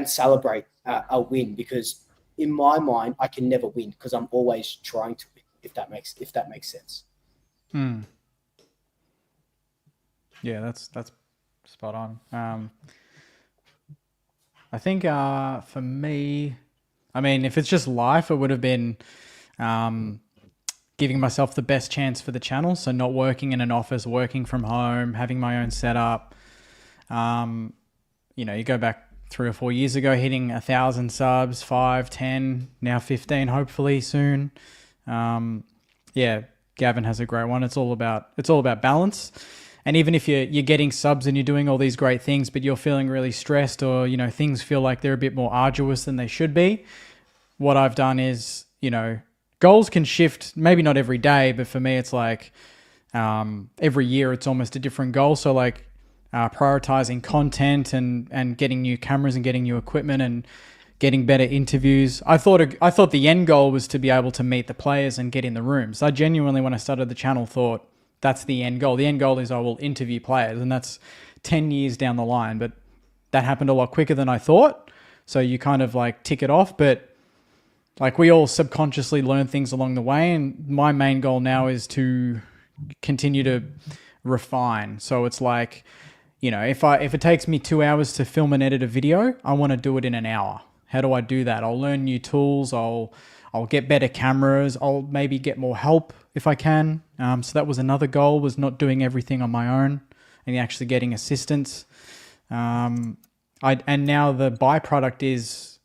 celebrate a win because in my mind I can never win because I'm always trying to win. If that makes sense. Yeah, that's spot on. I think for me, I mean, if it's just life, it would have been giving myself the best chance for the channel. So not working in an office, working from home, having my own setup. You go back 3 or 4 years ago, hitting 1,000 subs, 5, 10, now 15, hopefully soon. Yeah, Gavin has a great one. It's all about balance. And even if you're getting subs and you're doing all these great things, but you're feeling really stressed or, things feel like they're a bit more arduous than they should be, what I've done is, goals can shift, maybe not every day, but for me, it's like every year it's almost a different goal. So like prioritizing content and getting new cameras and getting new equipment and getting better interviews. I thought the end goal was to be able to meet the players and get in the rooms. I genuinely, when I started the channel, thought that's the end goal. The end goal is I will interview players, and that's 10 years down the line. But that happened a lot quicker than I thought. So you kind of like tick it off, but like we all subconsciously learn things along the way. And my main goal now is to continue to refine. So it's like, you know, if it takes me 2 hours to film and edit a video, I want to do it in an hour. How do I do that? I'll learn new tools. I'll get better cameras. I'll maybe get more help if I can. So that was another goal, was not doing everything on my own and actually getting assistance. And now the byproduct is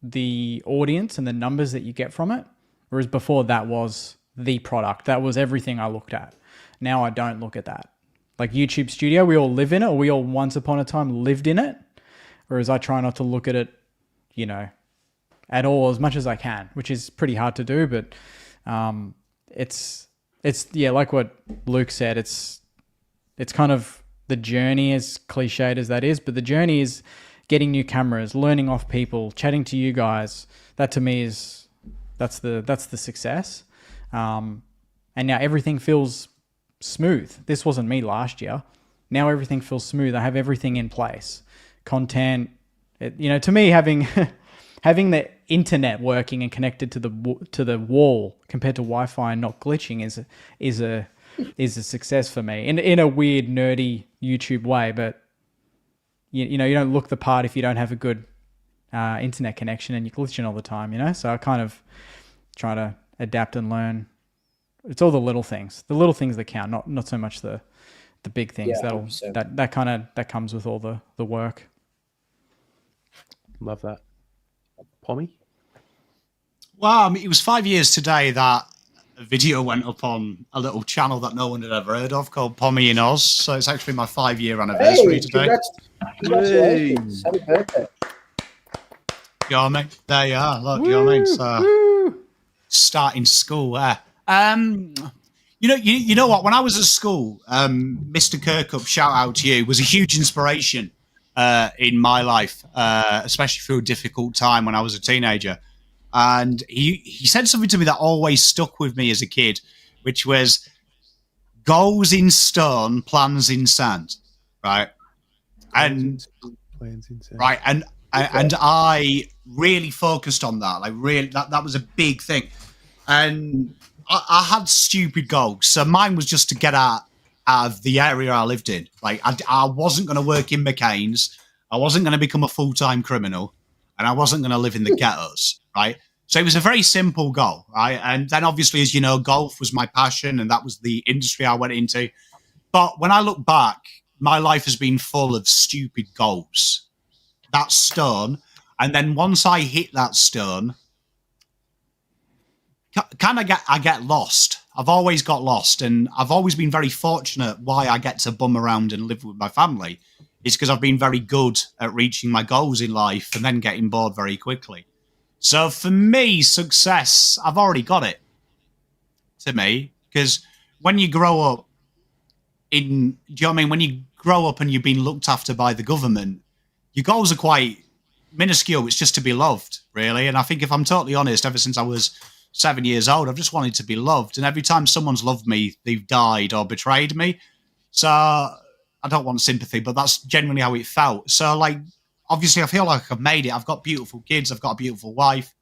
the audience and the numbers that you get from it. Whereas before that was the product. That was everything I looked at. Now I don't look at that. Like YouTube Studio, we all live in it, or we all once upon a time lived in it. Whereas I try not to look at it, you know, at all, as much as I can, which is pretty hard to do. But it's yeah, like what Luke said, it's kind of the journey, as cliched as that is, but the journey is getting new cameras, learning off people, chatting to you guys. That to me is that's the success. And now everything feels smooth. This wasn't me last year. Now everything feels smooth. I have everything in place. Content, you know, to me, having the internet working and connected to the wall compared to Wi-Fi and not glitching is a success for me in a weird nerdy YouTube way. But you know, you don't look the part if you don't have a good internet connection and you're glitching all the time. You know, so I kind of try to adapt and learn. It's all the little things that count, not so much the big things. Yeah, that comes with all the work. Love that. Pommy? Well, I mean, it was 5 years today that a video went up on a little channel that no one had ever heard of called Pommy in Oz. So it's actually my 5-year anniversary today. Congratulations. Happy birthday. You know what I mean? There you are. Look, you know what I mean? So, starting school there. You know what? When I was at school, Mr. Kirkup, shout out to you, was a huge inspiration in my life, especially through a difficult time when I was a teenager. And he said something to me that always stuck with me as a kid, which was goals in stone, plans in sand, right? And plans in sand. Right, and I really focused on that. Like, really, that was a big thing. And I had stupid goals. So mine was just to get out of the area I lived in. Like, I wasn't going to work in McCain's. I wasn't going to become a full-time criminal. And I wasn't going to live in the ghettos, right? So it was a very simple goal, right? And then obviously, as you know, golf was my passion and that was the industry I went into. But when I look back, my life has been full of stupid goals. That stone. And then once I hit that stone, I get lost. I've always got lost, and I've always been very fortunate why I get to bum around and live with my family is because I've been very good at reaching my goals in life and then getting bored very quickly. So for me, success, I've already got it, to me, because when you grow up do you know what I mean? When you grow up and you've been looked after by the government, your goals are quite minuscule. It's just to be loved, really. And I think if I'm totally honest, ever since I was 7 years old, I've just wanted to be loved. And every time someone's loved me, they've died or betrayed me. So I don't want sympathy, but that's genuinely how it felt. So, like, obviously I feel like I've made it. I've got beautiful kids. I've got a beautiful wife.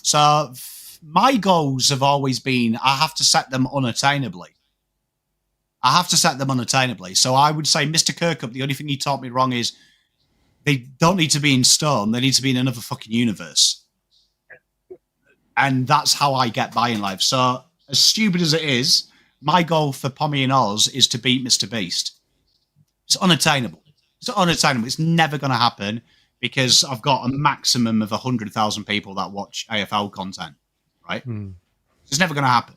So my goals have always been, I have to set them unattainably. So I would say, Mr. Kirkup, the only thing he taught me wrong is they don't need to be in stone. They need to be in another fucking universe. And that's how I get by in life. So as stupid as it is, my goal for Pommy and Oz is to beat Mr. Beast. It's unattainable. It's never going to happen because I've got a maximum of 100,000 people that watch AFL content, right? It's never going to happen.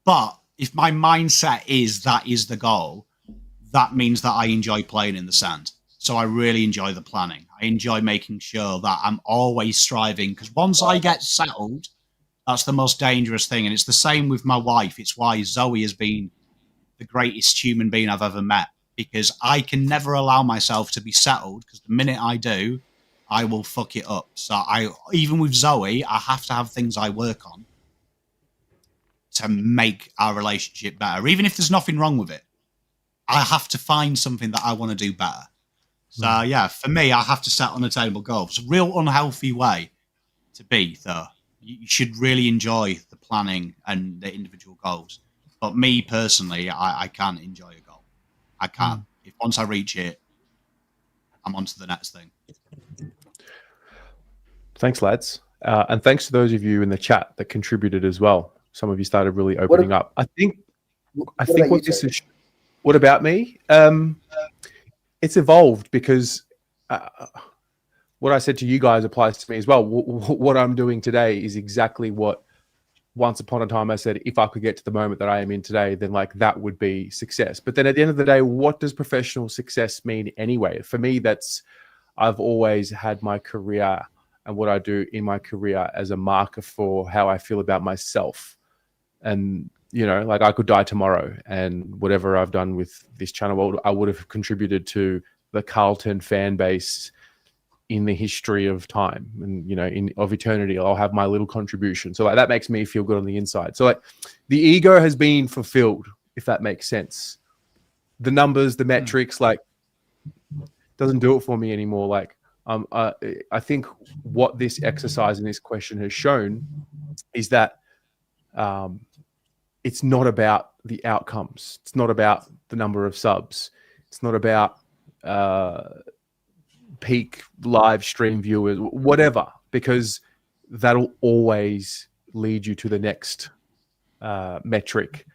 But if my mindset is that is the goal, that means that I enjoy playing in the sand. So I really enjoy the planning. I enjoy making sure that I'm always striving because once I get settled, That's the most dangerous thing. And it's the same with my wife. It's why Zoe has been the greatest human being I've ever met, because I can never allow myself to be settled, because the minute I do, I will fuck it up. So even with Zoe, I have to have things I work on to make our relationship better. Even if there's nothing wrong with it, I have to find something that I want to do better. So yeah, for me, I have to set unattainable goals. It's a real unhealthy way to be, though. You should really enjoy the planning and the individual goals. But me personally, I can't enjoy a goal. I can't. If once I reach it, I'm on to the next thing. Thanks, lads. And thanks to those of you in the chat that contributed as well. Some of you started really opening up. I think what this is. What about me? It's evolved because what I said to you guys applies to me as well. What I'm doing today is exactly what once upon a time I said, if I could get to the moment that I am in today, then like that would be success. But then at the end of the day, what does professional success mean anyway? For me, I've always had my career and what I do in my career as a marker for how I feel about myself. And, you know, like I could die tomorrow and whatever I've done with this channel, I would have contributed to the Carlton fan base in the history of time and, you know, of eternity. I'll have my little contribution. So like that makes me feel good on the inside. So like the ego has been fulfilled, if that makes sense. The numbers, the metrics, like doesn't do it for me anymore. Like I think what this exercise and this question has shown is that it's not about the outcomes. It's not about the number of subs. It's not about peak live stream viewers, whatever, because that'll always lead you to the next metric.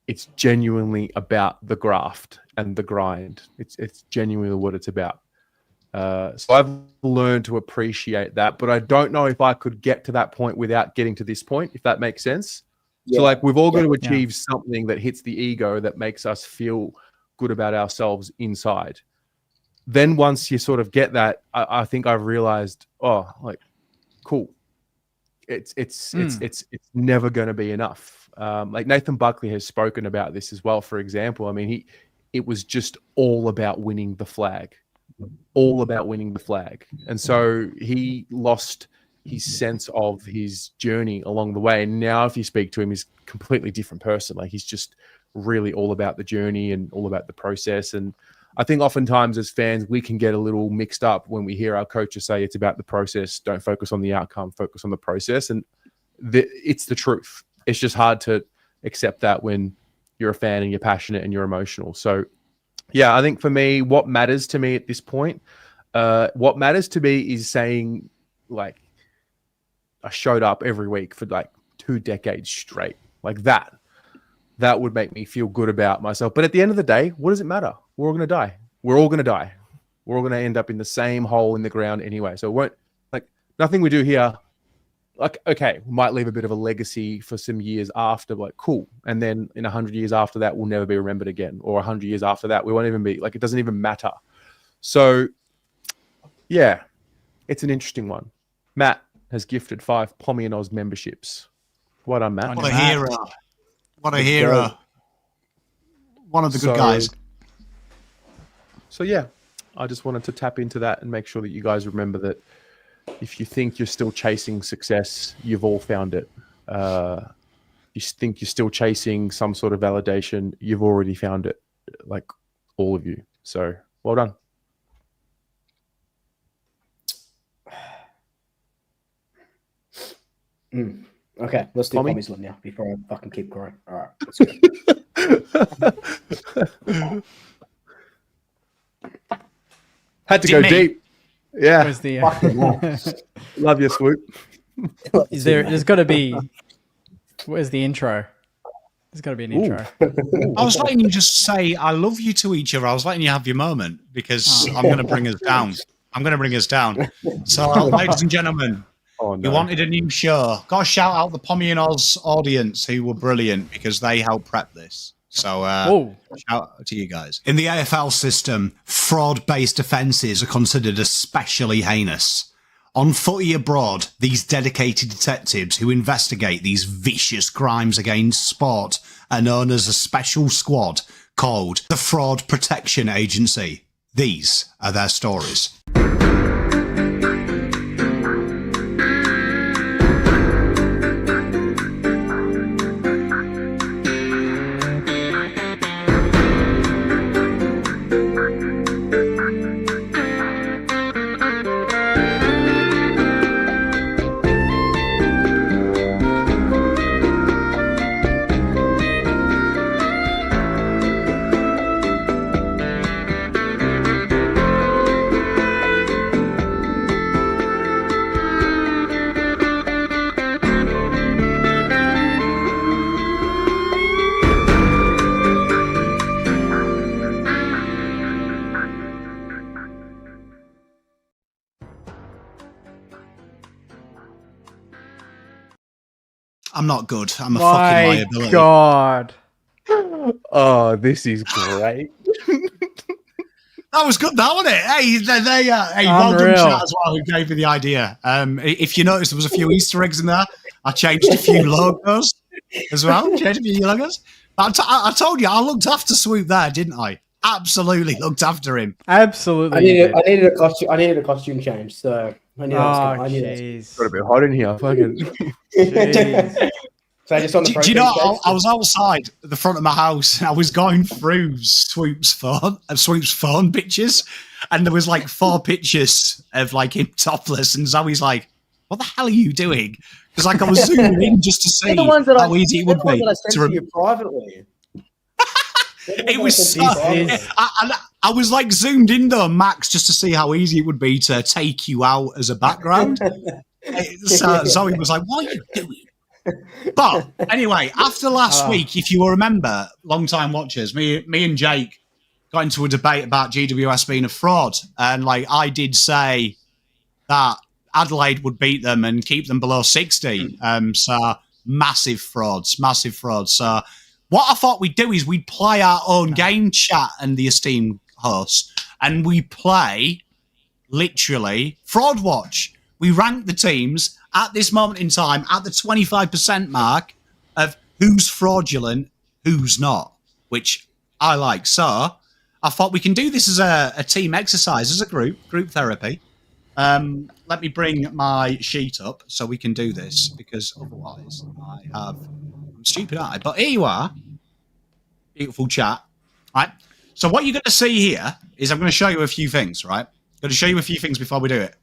It's genuinely about the graft and the grind. It's genuinely what it's about. So I've learned to appreciate that, but I don't know if I could get to that point without getting to this point, if that makes sense. Yeah. So like we've all got to achieve something that hits the ego that makes us feel good about ourselves inside. Then once you sort of get that, I think I've realized, oh, like, cool. It's never going to be enough. Like Nathan Buckley has spoken about this as well. For example, I mean, it was just all about winning the flag, and so he lost his sense of his journey along the way. And now, if you speak to him, he's a completely different person. Like he's just really all about the journey and all about the process. And I think oftentimes as fans, we can get a little mixed up when we hear our coaches say it's about the process. Don't focus on the outcome, focus on the process. And it's the truth. It's just hard to accept that when you're a fan and you're passionate and you're emotional. So yeah, I think for me, what matters to me at this point, what matters to me is saying like, I showed up every week for like 2 decades straight. Like that would make me feel good about myself. But at the end of the day, what does it matter? We're all going to die. We're all going to die. We're all going to end up in the same hole in the ground anyway. So it won't, like, nothing we do here, like, okay, we might leave a bit of a legacy for some years after, like, cool. And then in 100 years after that, we'll never be remembered again. Or 100 years after that, we won't even be, like, it doesn't even matter. So yeah, it's an interesting one. Matt has gifted 5 Pommy and Oz memberships. Well done, Matt. What a hero. What a hero. One of the good guys. So yeah, I just wanted to tap into that and make sure that you guys remember that if you think you're still chasing success, you've all found it. You think you're still chasing some sort of validation, you've already found it, like all of you. So well done. Okay, let's do Pommy's one now before I fucking keep growing. All right, let's go. Had to go deep. Yeah. Where's the Love your swoop. There's got to be. Where's the intro? There's got to be an intro. I was letting you just say I love you to each other. I was letting you have your moment because I'm going to bring us down. So, ladies and gentlemen, you wanted a new show. Got to shout out the Pommy and Oz audience who were brilliant because they helped prep this. So shout out to you guys. In the AFL system, fraud-based offences are considered especially heinous. On Footy Abroad, these dedicated detectives who investigate these vicious crimes against sport are known as a special squad called the Fraud Protection Agency. These are their stories. I'm not good. I'm a fucking liability. God. Oh, this is great. That was good, that wasn't it? Hey, well done, Unreal. chat as well, who gave me the idea. If you notice, there was a few Easter eggs in there. I changed a few logos as well. Changed a few logos. But I told you, I looked after Swoop there, didn't I? Absolutely looked after him. Absolutely. I needed a costume. I needed a costume change. So I knew Oh, I knew Got a bit hot in here. Fucking. jeez. So I just on the Do you know, I was outside at the front of my house and I was going through Swoop's phone pictures, and there was like 4 pictures of like him topless, and Zoe's like, what the hell are you doing? Because like I was zooming in just to see how easy it would be. I sent to you privately. It was I was like zoomed in though, Max, just to see how easy it would be to take you out as a background. So Zoe was like, what are you doing? But anyway, after last week, if you remember, long-time watchers, me and Jake got into a debate about GWS being a fraud. And like I did say that Adelaide would beat them and keep them below 60. So massive frauds. So what I thought we'd do is we'd play our own game, chat and the esteemed hosts, and we play literally Fraud Watch. We rank the teams at this moment in time at the 25% mark of who's fraudulent, who's not, which I like. So I thought we can do this as a team exercise, as a group therapy. Let me bring my sheet up so we can do this, because otherwise I'm stupid, aren't I? But here you are. Beautiful chat. Right. So what you're going to see here is I'm going to show you a few things, right? I'm going to show you a few things before we do it.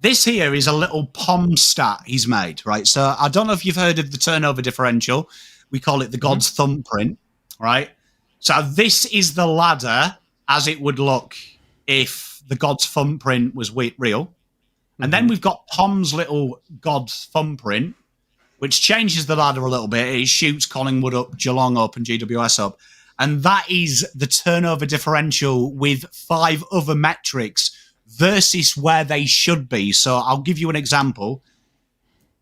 This here is a little POM stat he's made, right? So I don't know if you've heard of the turnover differential. We call it the God's thumbprint, right? So this is the ladder as it would look if the God's thumbprint was real. And then we've got POM's little God's thumbprint, which changes the ladder a little bit. It shoots Collingwood up, Geelong up, and GWS up. And that is the turnover differential with 5 other metrics versus where they should be. So I'll give you an example.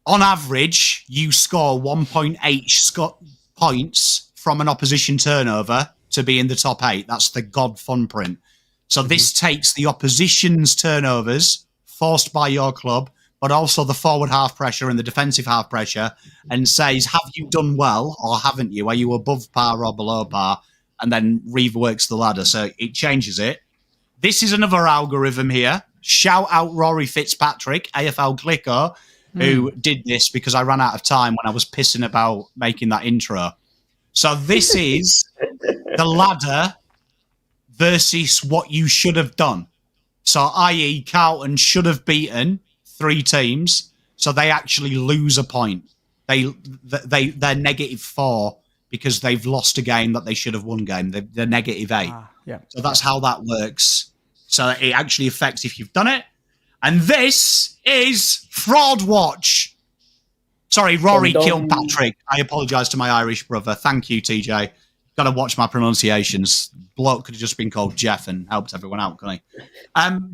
On average, you score 1.8 points from an opposition turnover to be in the top 8. That's the God thumbprint. So this takes the opposition's turnovers forced by your club, but also the forward half pressure and the defensive half pressure, and says, have you done well or haven't you? Are you above par or below par? And then reworks the ladder. So it changes it. This is another algorithm here. Shout out Rory Fitzpatrick, AFL Glico, who did this because I ran out of time when I was pissing about making that intro. So this is the ladder versus what you should have done. So i.e. Carlton should have beaten 3 teams, so they actually lose a point. They're -4 because they've lost a game that they should have won game. They're -8. Yeah. So that's how that works. So it actually affects if you've done it. And this is Fraud Watch. Sorry, Rory Kilpatrick. I apologise to my Irish brother. Thank you, TJ. Got to watch my pronunciations. Bloke could have just been called Jeff and helped everyone out, couldn't he?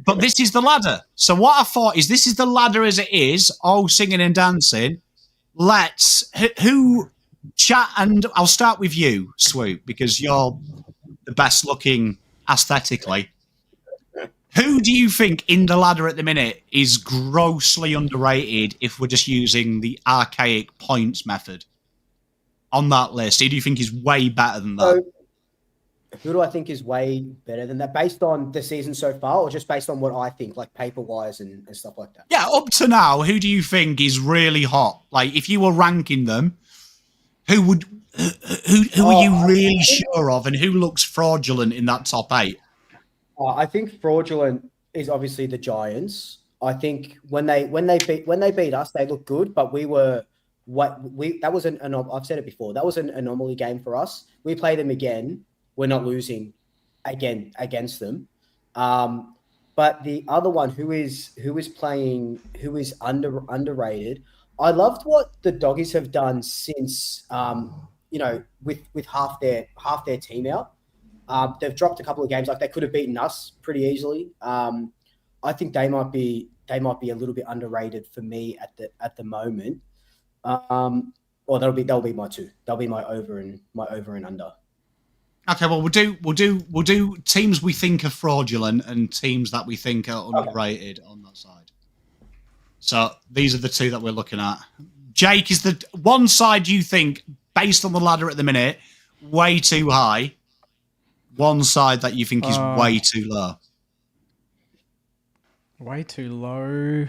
But this is the ladder. So what I thought is this is the ladder as it is, all singing and dancing. Who chat, and I'll start with you, Swoop, because you're the best looking aesthetically. Who do you think in the ladder at the minute is grossly underrated if we're just using the archaic points method on that list? Who do you think is way better than that? So, who do I think is way better than that, based on the season so far, or just based on what I think, like paper-wise and stuff like that? Yeah, up to now, who do you think is really hot? Like, if you were ranking them, who are you really sure of, and who looks fraudulent in that top 8? I think fraudulent is obviously the Giants. I think when they beat us, they looked good, but that was I've said it before. That was an anomaly game for us. We play them again. We're not losing again against them. But the other one who is underrated. I loved what the Doggies have done since with half their team out. They've dropped a couple of games. Like, they could have beaten us pretty easily. I think they might be a little bit underrated for me at the moment. Or they'll be my 2. They'll be my over and under. Okay, well, we'll do teams we think are fraudulent and teams that we think are underrated on that side. So these are the 2 that we're looking at. Jake, is the one side you think, based on the ladder at the minute, way too high? One side that you think is way too low? Way too low.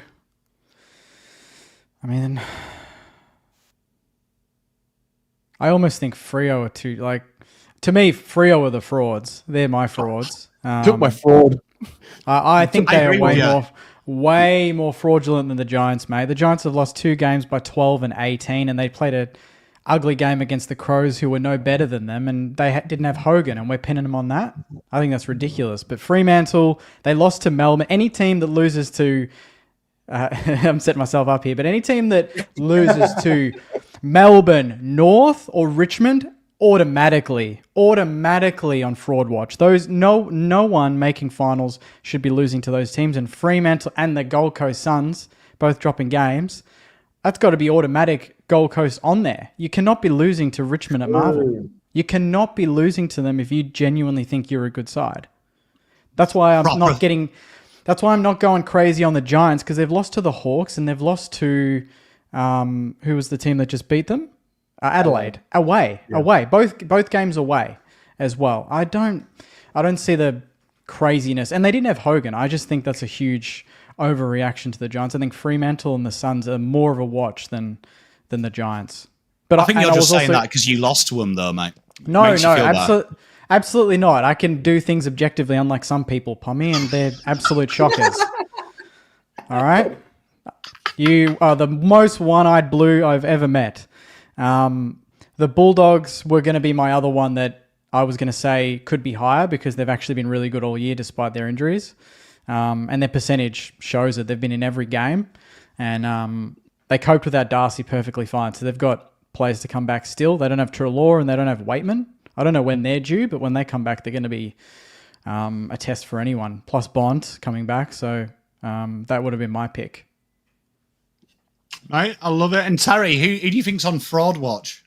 I mean, I almost think Freo are too, like, to me, Freo are the frauds. They're my frauds. Took my fraud. I think they are way more fraudulent than the Giants, mate. The Giants have lost 2 games by 12 and 18, and they played a ugly game against the Crows, who were no better than them, and they didn't have Hogan, and we're pinning them on that. I think that's ridiculous. But Fremantle, they lost to Melbourne. Any team that loses to... I'm setting myself up here, but any team that loses to Melbourne, North, or Richmond... automatically on fraud watch. Those no one making finals should be losing to those teams, and Fremantle and the Gold Coast Suns both dropping games. That's got to be automatic Gold Coast on there. You cannot be losing to Richmond at Marvel. You cannot be losing to them if you genuinely think you're a good side. That's why I'm not going crazy on the Giants, because they've lost to the Hawks and they've lost to who was the team that just beat them? Adelaide away. Both games away as well. I don't see the craziness, and they didn't have Hogan. I just think that's a huge overreaction to the Giants. I think Fremantle and the Suns are more of a watch than the Giants. But I think you're just saying that because you lost to them, though, mate. No, absolutely not. I can do things objectively, unlike some people, Pommy, and they're absolute shockers. All right, you are the most one-eyed blue I've ever met. The Bulldogs were going to be my other one that I was going to say could be higher, because they've actually been really good all year despite their injuries. And their percentage shows that they've been in every game, and they coped without Darcy perfectly fine. So they've got players to come back still. They don't have Treloar and they don't have Waitman. I don't know when they're due, but when they come back, they're going to be a test for anyone. Plus Bond coming back. So that would have been my pick. Right, I love it. And Terry, who do you think's on fraud watch?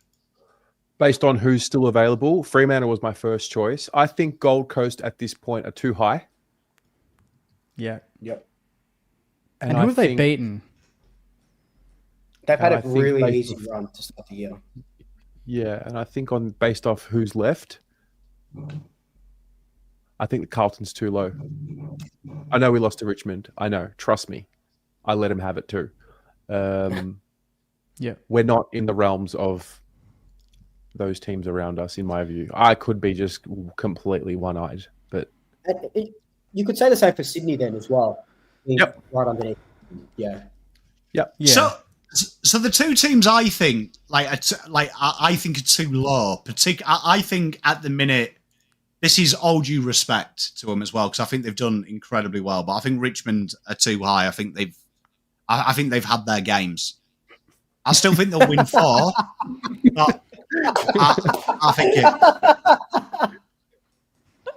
Based on who's still available, Fremantle was my first choice. I think Gold Coast at this point are too high. Yeah. Yep. And who have they beaten? They've had a really easy run to start the year. Yeah, and I think based off who's left, I think the Carlton's too low. I know we lost to Richmond. I know. Trust me. I let him have it too. Yeah, we're not in the realms of those teams around us, in my view. I could be just completely one-eyed, but you could say the same for Sydney then as well. Yep. Right underneath. Yeah. Yep. Yeah. So the 2 teams I think I think are too low. I think at the minute, this is all due respect to them as well, because I think they've done incredibly well. But I think Richmond are too high. I think they've had their games. I still think they'll win 4. But I think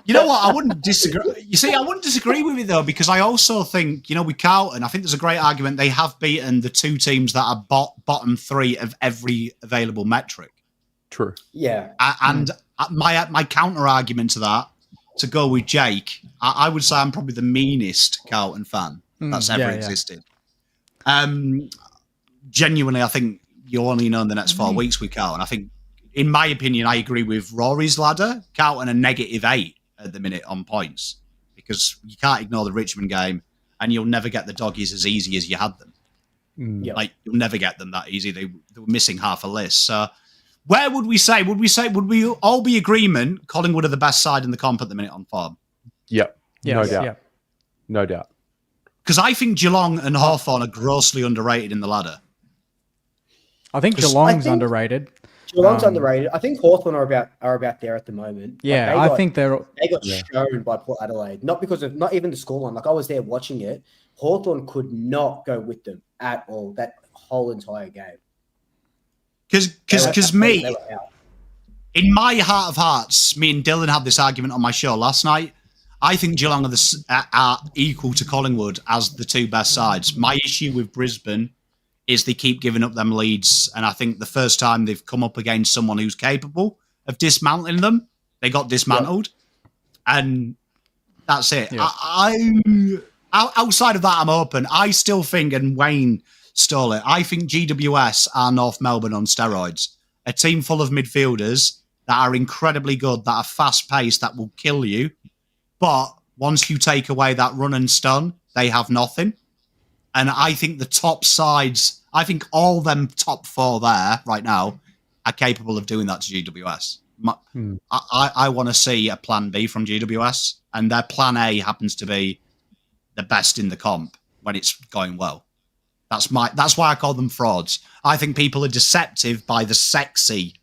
you know what? I wouldn't disagree. You see, I wouldn't disagree with it though, because I also think, with Carlton, I think there's a great argument. They have beaten the 2 teams that are bottom 3 of every available metric. True. Yeah. And my counter argument to that to go with Jake, I would say I'm probably the meanest Carlton fan that's ever existed. Genuinely, I think you'll only know in the next 4 weeks with Carlton. I think, in my opinion, I agree with Rory's ladder. Carlton are -8 at the minute on points because you can't ignore the Richmond game, and you'll never get the doggies as easy as you had them. Like, you'll never get them that easy. They were missing half a list. So where would we say? Would we all be agreement Collingwood are the best side in the comp at the minute on form? Yep. No doubt. Yep. No doubt. Because I think Geelong and Hawthorn are grossly underrated in the ladder. I think Geelong's underrated. Geelong's underrated. I think Hawthorn are about there at the moment. Yeah, like I think they got shown by Port Adelaide. Not because of not even the scoreline. Like I was there watching it. Hawthorn could not go with them at all that whole entire game. Because me, in my heart of hearts, me and Dylan had this argument on my show last night. I think Geelong are equal to Collingwood as the two best sides. My issue with Brisbane is they keep giving up them leads, and I think the first time they've come up against someone who's capable of dismantling them, they got dismantled, and that's it. Yeah. Outside of that, I'm open. I still think, and Wayne stole it, I think GWS are North Melbourne on steroids. A team full of midfielders that are incredibly good, that are fast-paced, that will kill you, but once you take away that run and stun, they have nothing. And I think the top sides, I think all them top 4 there right now are capable of doing that to GWS. I want to see a plan B from GWS, and their plan A happens to be the best in the comp when it's going well. That's why I call them frauds. I think people are deceptive by the sexy.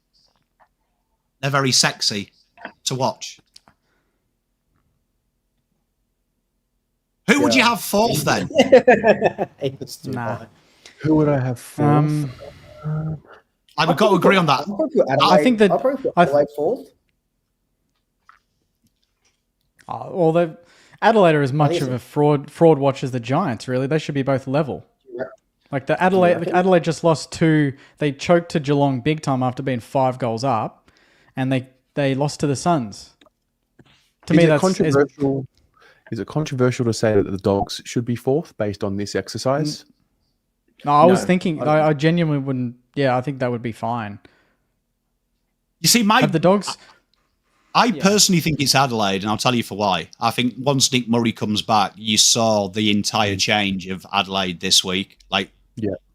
They're very sexy to watch. Who would you have fourth then? Nah. Who would I have fourth? I've got to agree on that. I think that I'll probably put Adelaide fourth. Well, Adelaide are as much of a fraud watch as the Giants. Really, they should be both level. Like the Adelaide just lost 2. They choked to Geelong big time after being 5 goals up, and they lost to the Suns. To me, that's controversial. Is it controversial to say that the Dogs should be fourth based on this exercise? No, I was thinking. I genuinely wouldn't. Yeah, I think that would be fine. You see, the Dogs. I personally think it's Adelaide, and I'll tell you for why. I think once Nick Murray comes back, you saw the entire change of Adelaide this week.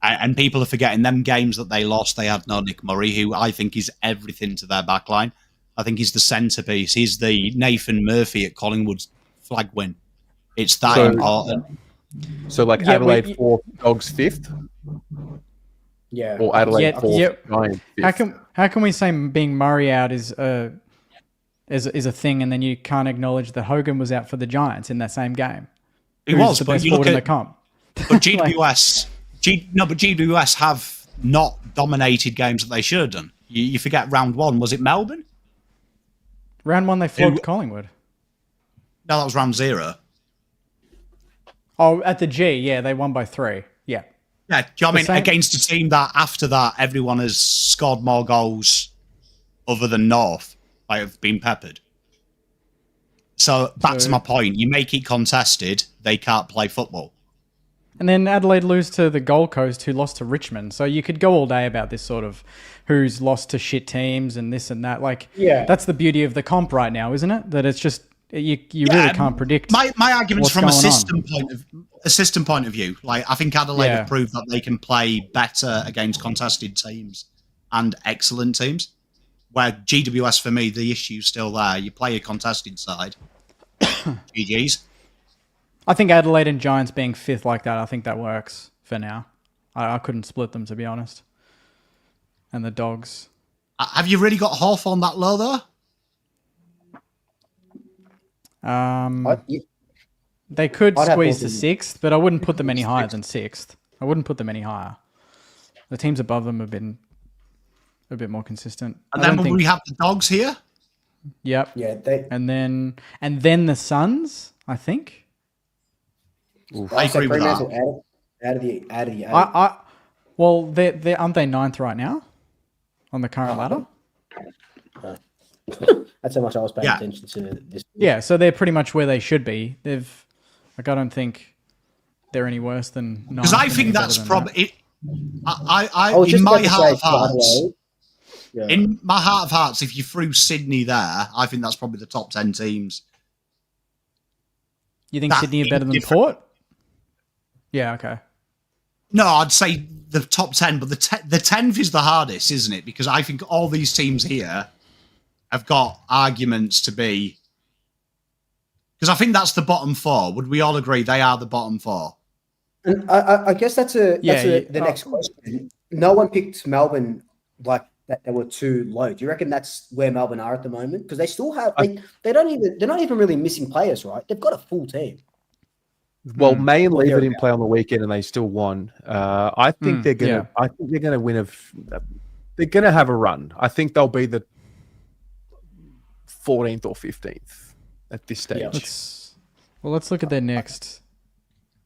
And people are forgetting them games that they lost. They had no Nick Murray, who I think is everything to their backline. I think he's the centerpiece. He's the Nathan Murphy at Collingwood's flag win. It's that important. So Adelaide fourth, Dogs fifth? Yeah. Or Adelaide fourth, Giants fifth? How can we say being Murray out is a thing, and then you can't acknowledge that Hogan was out for the Giants in that same game? He was the but best you forward look in at the comp. But GWS, GWS have not dominated games that they should have done. You forget round 1. Was it Melbourne? Round 1, they flogged Collingwood. No, that was round 0. Oh, at the G, yeah, they won by 3. Yeah. Yeah, do you know what I mean? Against a team that after that, everyone has scored more goals other than North. I have been peppered. So back to my point. You make it contested, they can't play football. And then Adelaide lose to the Gold Coast, who lost to Richmond. So you could go all day about this sort of who's lost to shit teams and this and that. That's the beauty of the comp right now, isn't it? That it's just you really can't predict. My argument's from a system point of view. I think Adelaide have proved that they can play better against contested teams and excellent teams. Where GWS, for me, the issue's still there. You play a contested side. GG's. I think Adelaide and Giants being 5th like that, I think that works for now. I couldn't split them, to be honest. And the Dogs. Have you really got Hawthorn that low, though? They could squeeze to 6th, but I wouldn't put them any higher than 6th. I wouldn't put them any higher. The teams above them have been a bit more consistent. And then will we have the Dogs here? Yep. Yeah. And then the Suns, I think. I agree with that. Out of the well, they're aren't they 9th right now on the current ladder? That's how much I was paying attention to this. Yeah, so they're pretty much where they should be. I don't think they're any worse than. Because I think that's probably. I was just in my about to heart of say, hearts, yeah. in my heart of hearts, if you threw Sydney there, I think that's probably the top 10 teams. You think Sydney are better than Port? Yeah, okay. No, I'd say the top 10, but the 10th is the hardest, isn't it? Because I think all these teams here have got arguments to be. Because I think that's the bottom 4. Would we all agree they are the bottom 4? And I guess that's the next question. No one picked Melbourne like that. They were too low. Do you reckon that's where Melbourne are at the moment? Because they still have they're not even really missing players, right? They've got a full team. Well, May and Lever didn't play on the weekend, and they still won. I think they're gonna. I think they're gonna win. They're gonna have a run. I think they'll be the 14th or 15th at this stage. Yeah. Let's look at their next.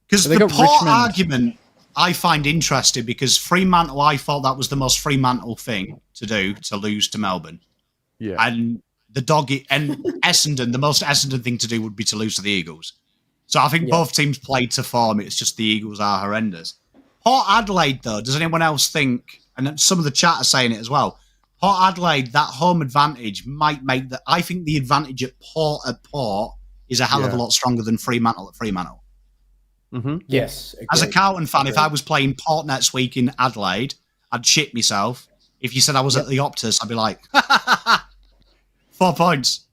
Because the Port argument I find interesting because Fremantle, I thought that was the most Fremantle thing to do, to lose to Melbourne. Yeah. And Essendon, the most Essendon thing to do would be to lose to the Eagles. So I think both teams played to form. It's just the Eagles are horrendous. Port Adelaide, though, does anyone else think, and some of the chat are saying it as well, Port Adelaide, that home advantage might make that. I think the advantage at Port is a hell of a lot stronger than Fremantle at Fremantle. Mm-hmm. Yes. As a Carlton fan, if I was playing Port next week in Adelaide, I'd shit myself. If you said I was at the Optus, I'd be like, 4 points.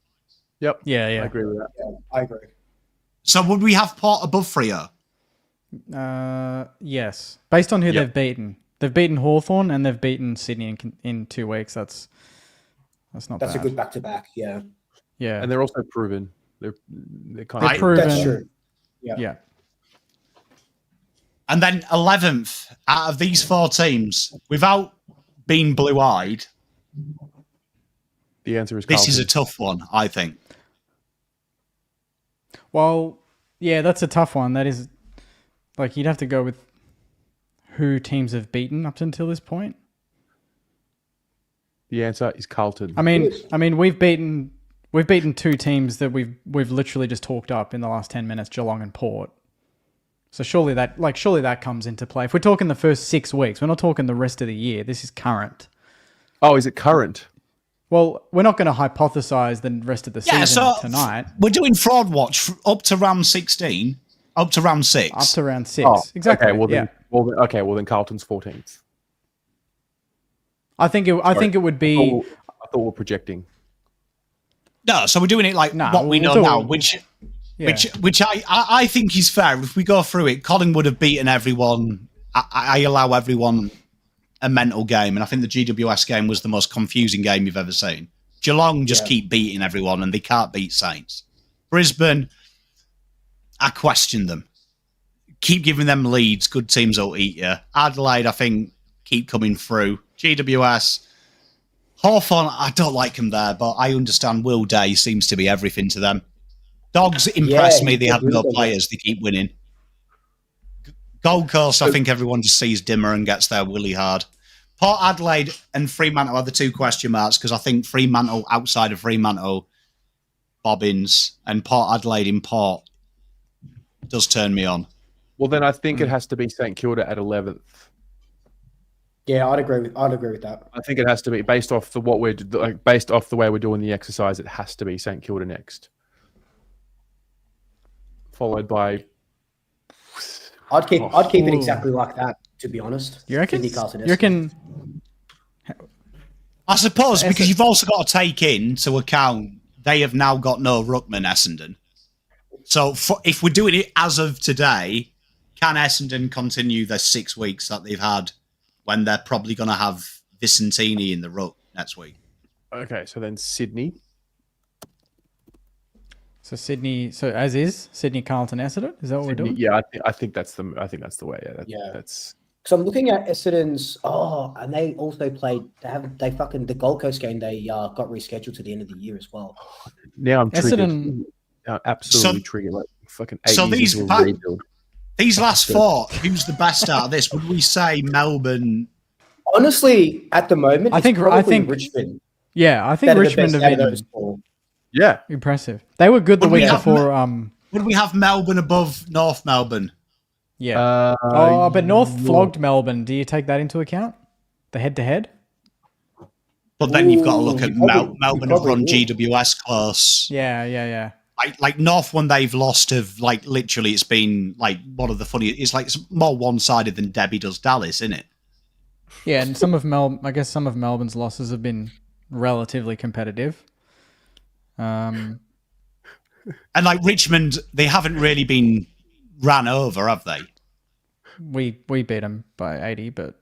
Yep. Yeah. I agree with that. Yeah, I agree. So would we have Port above Freo? Yes. Based on who they've beaten. They've beaten Hawthorn and they've beaten Sydney in 2 weeks. That's not bad. That's a good back-to-back, yeah. Yeah. And they're also proven. They're kind of proven. That's true. Yeah. And then 11th, out of these 4 teams, without being blue-eyed, the answer is this Carlton. is a tough one, I think. Well, yeah, that's a tough one. That is, like, you'd have to go with who teams have beaten up until this point. The answer is Carlton. I mean, we've beaten 2 teams that we've literally just talked up in the last 10 minutes, Geelong and Port. So surely that comes into play. If we're talking the first 6 weeks, we're not talking the rest of the year. This is current. Oh, is it current? Well, we're not going to hypothesize the rest of the season tonight. We're doing Fraud Watch up to round 16, up to round 6. Up to round 6. Oh, exactly. Okay, well then Carlton's 14th. I think it would be. I thought we're projecting. No, so we're doing it like what we know now, which I think is fair. If we go through it, Collingwood have beaten everyone. I allow everyone a mental game, and I think the GWS game was the most confusing game you've ever seen. Geelong just keep beating everyone, and they can't beat Saints. Brisbane, I question them. Keep giving them leads. Good teams will eat you. Adelaide, I think, keep coming through. GWS, Hawthorn, I don't like them there, but I understand Will Day seems to be everything to them. Dogs impress me. They have no players. They keep winning. Gold Coast, I think everyone just sees dimmer and gets there really hard. Port Adelaide and Fremantle are the 2 question marks because I think Fremantle, outside of Fremantle, Bobbins, and Port Adelaide in Port does turn me on. Well, then I think it has to be St Kilda at 11th. Yeah, I'd agree with that. I think it has to be based off the way we're doing the exercise. It has to be St Kilda next, followed by. I'd keep it exactly like that. To be honest, you reckon? Carlton, you reckon? I suppose because you've also got to take into account they have now got no ruckman Essendon. So if we're doing it as of today, can Essendon continue the 6 weeks that they've had when they're probably going to have Vicentini in the ruck next week? Okay, so then Sydney. So as is Sydney, Carlton, Essendon. Is that what we're doing? Yeah, I think that's the way. That's. So I'm looking at Essendon's. Oh, and they also played. The Gold Coast game. They got rescheduled to the end of the year as well. Now I'm triggered. Essendon, absolutely triggered. Like fucking 8 so years into a rebuild. These last 4, who's the best out of this? Would we say Melbourne? Honestly, at the moment, I think Richmond. Yeah, I think Better the Richmond best have out of those been four. Yeah. impressive. They were good the Would we week have before. Would we have Melbourne above North Melbourne? Yeah. But North flogged Melbourne. Do you take that into account? The head-to-head? But then you've got to look Ooh, at you probably- Melbourne you have run probably GWS close. Yeah. Like North one they've lost have like literally it's been like one of the funniest. It's like it's more one-sided than Debbie does Dallas, isn't it? Yeah, and I guess some of Melbourne's losses have been relatively competitive. And like Richmond, they haven't really been ran over, have they? We beat them by 80, but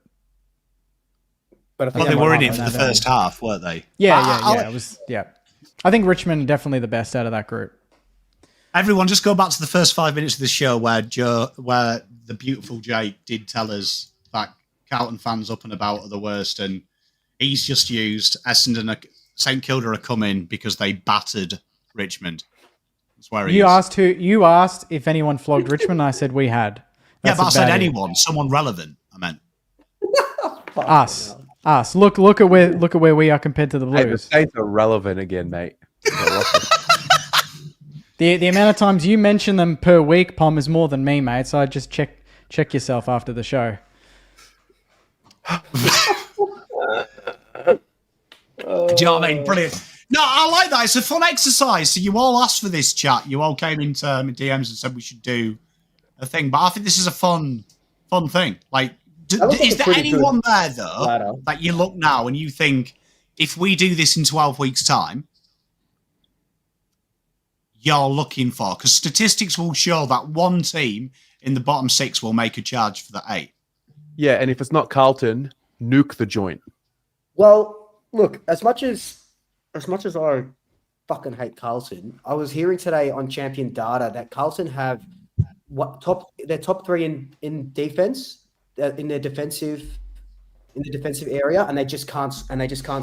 But I Well, think they I were might in it have for the that. first half, weren't they? yeah. It was I think Richmond definitely the best out of that group. Everyone, just go back to the first 5 minutes of the show where the beautiful Jake did tell us that Carlton fans up and about are the worst, and he's just used Essendon, St Kilda are coming because they battered Richmond. That's where he You is. you asked if anyone flogged Richmond. I said we had. Yeah, That's but I said about it. anyone, someone relevant. I meant. Us. Look at where we are compared to the Hey, the Blues. states are relevant again, mate. The amount of times you mention them per week, Pom, is more than me, mate. So I just check yourself after the show. Do you know what I mean? Brilliant. No, I like that. It's a fun exercise. So you all asked for this chat. You all came into my DMs and said we should do a thing. But I think this is a fun thing. Like, That looks like is a there pretty anyone good there though ladder. that you look now and you think if we do this in 12 weeks' time, you're looking for? Because statistics will show that one team in the bottom 6 will make a charge for the 8. Yeah, and if it's not Carlton, nuke the joint. Well, look, as much as I fucking hate Carlton, I was hearing today on Champion Data that Carlton have their top 3 in defense, in the defensive area, and they just can't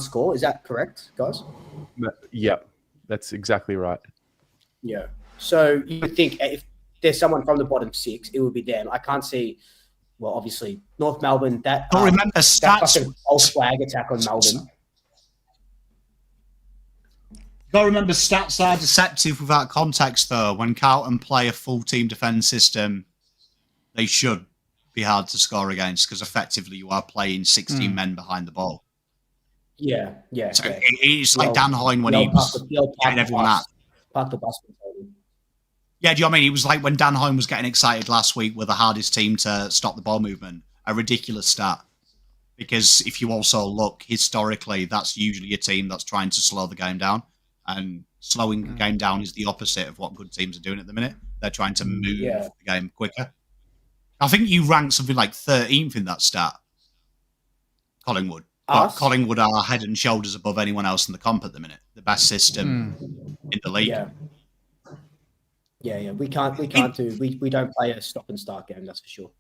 score. Is that correct, guys? Yeah, that's exactly right. Yeah. So you would think if there's someone from the bottom 6, it would be them. I can't see. Well, obviously North Melbourne. That But remember, that stats. fucking old flag attack on Melbourne. Got to remember, stats are deceptive without context, though. When Carlton play a full team defence system, they should be hard to score against because effectively you are playing 16 men behind the ball. Yeah. So Okay. it's like Dan Hoyne when he was getting everyone out. Park the bus mentality. Yeah, do you know what I mean? It was like when Dan Hoyne was getting excited last week with the hardest team to stop the ball movement. A ridiculous stat. Because if you also look historically, that's usually a team that's trying to slow the game down. And slowing the game down is the opposite of what good teams are doing at the minute. They're trying to move the game quicker. I think you ranked something like 13th in that stat, Collingwood. But Collingwood are head and shoulders above anyone else in the comp at the minute. The best system in the league. Yeah. We don't play a stop and start game, that's for sure.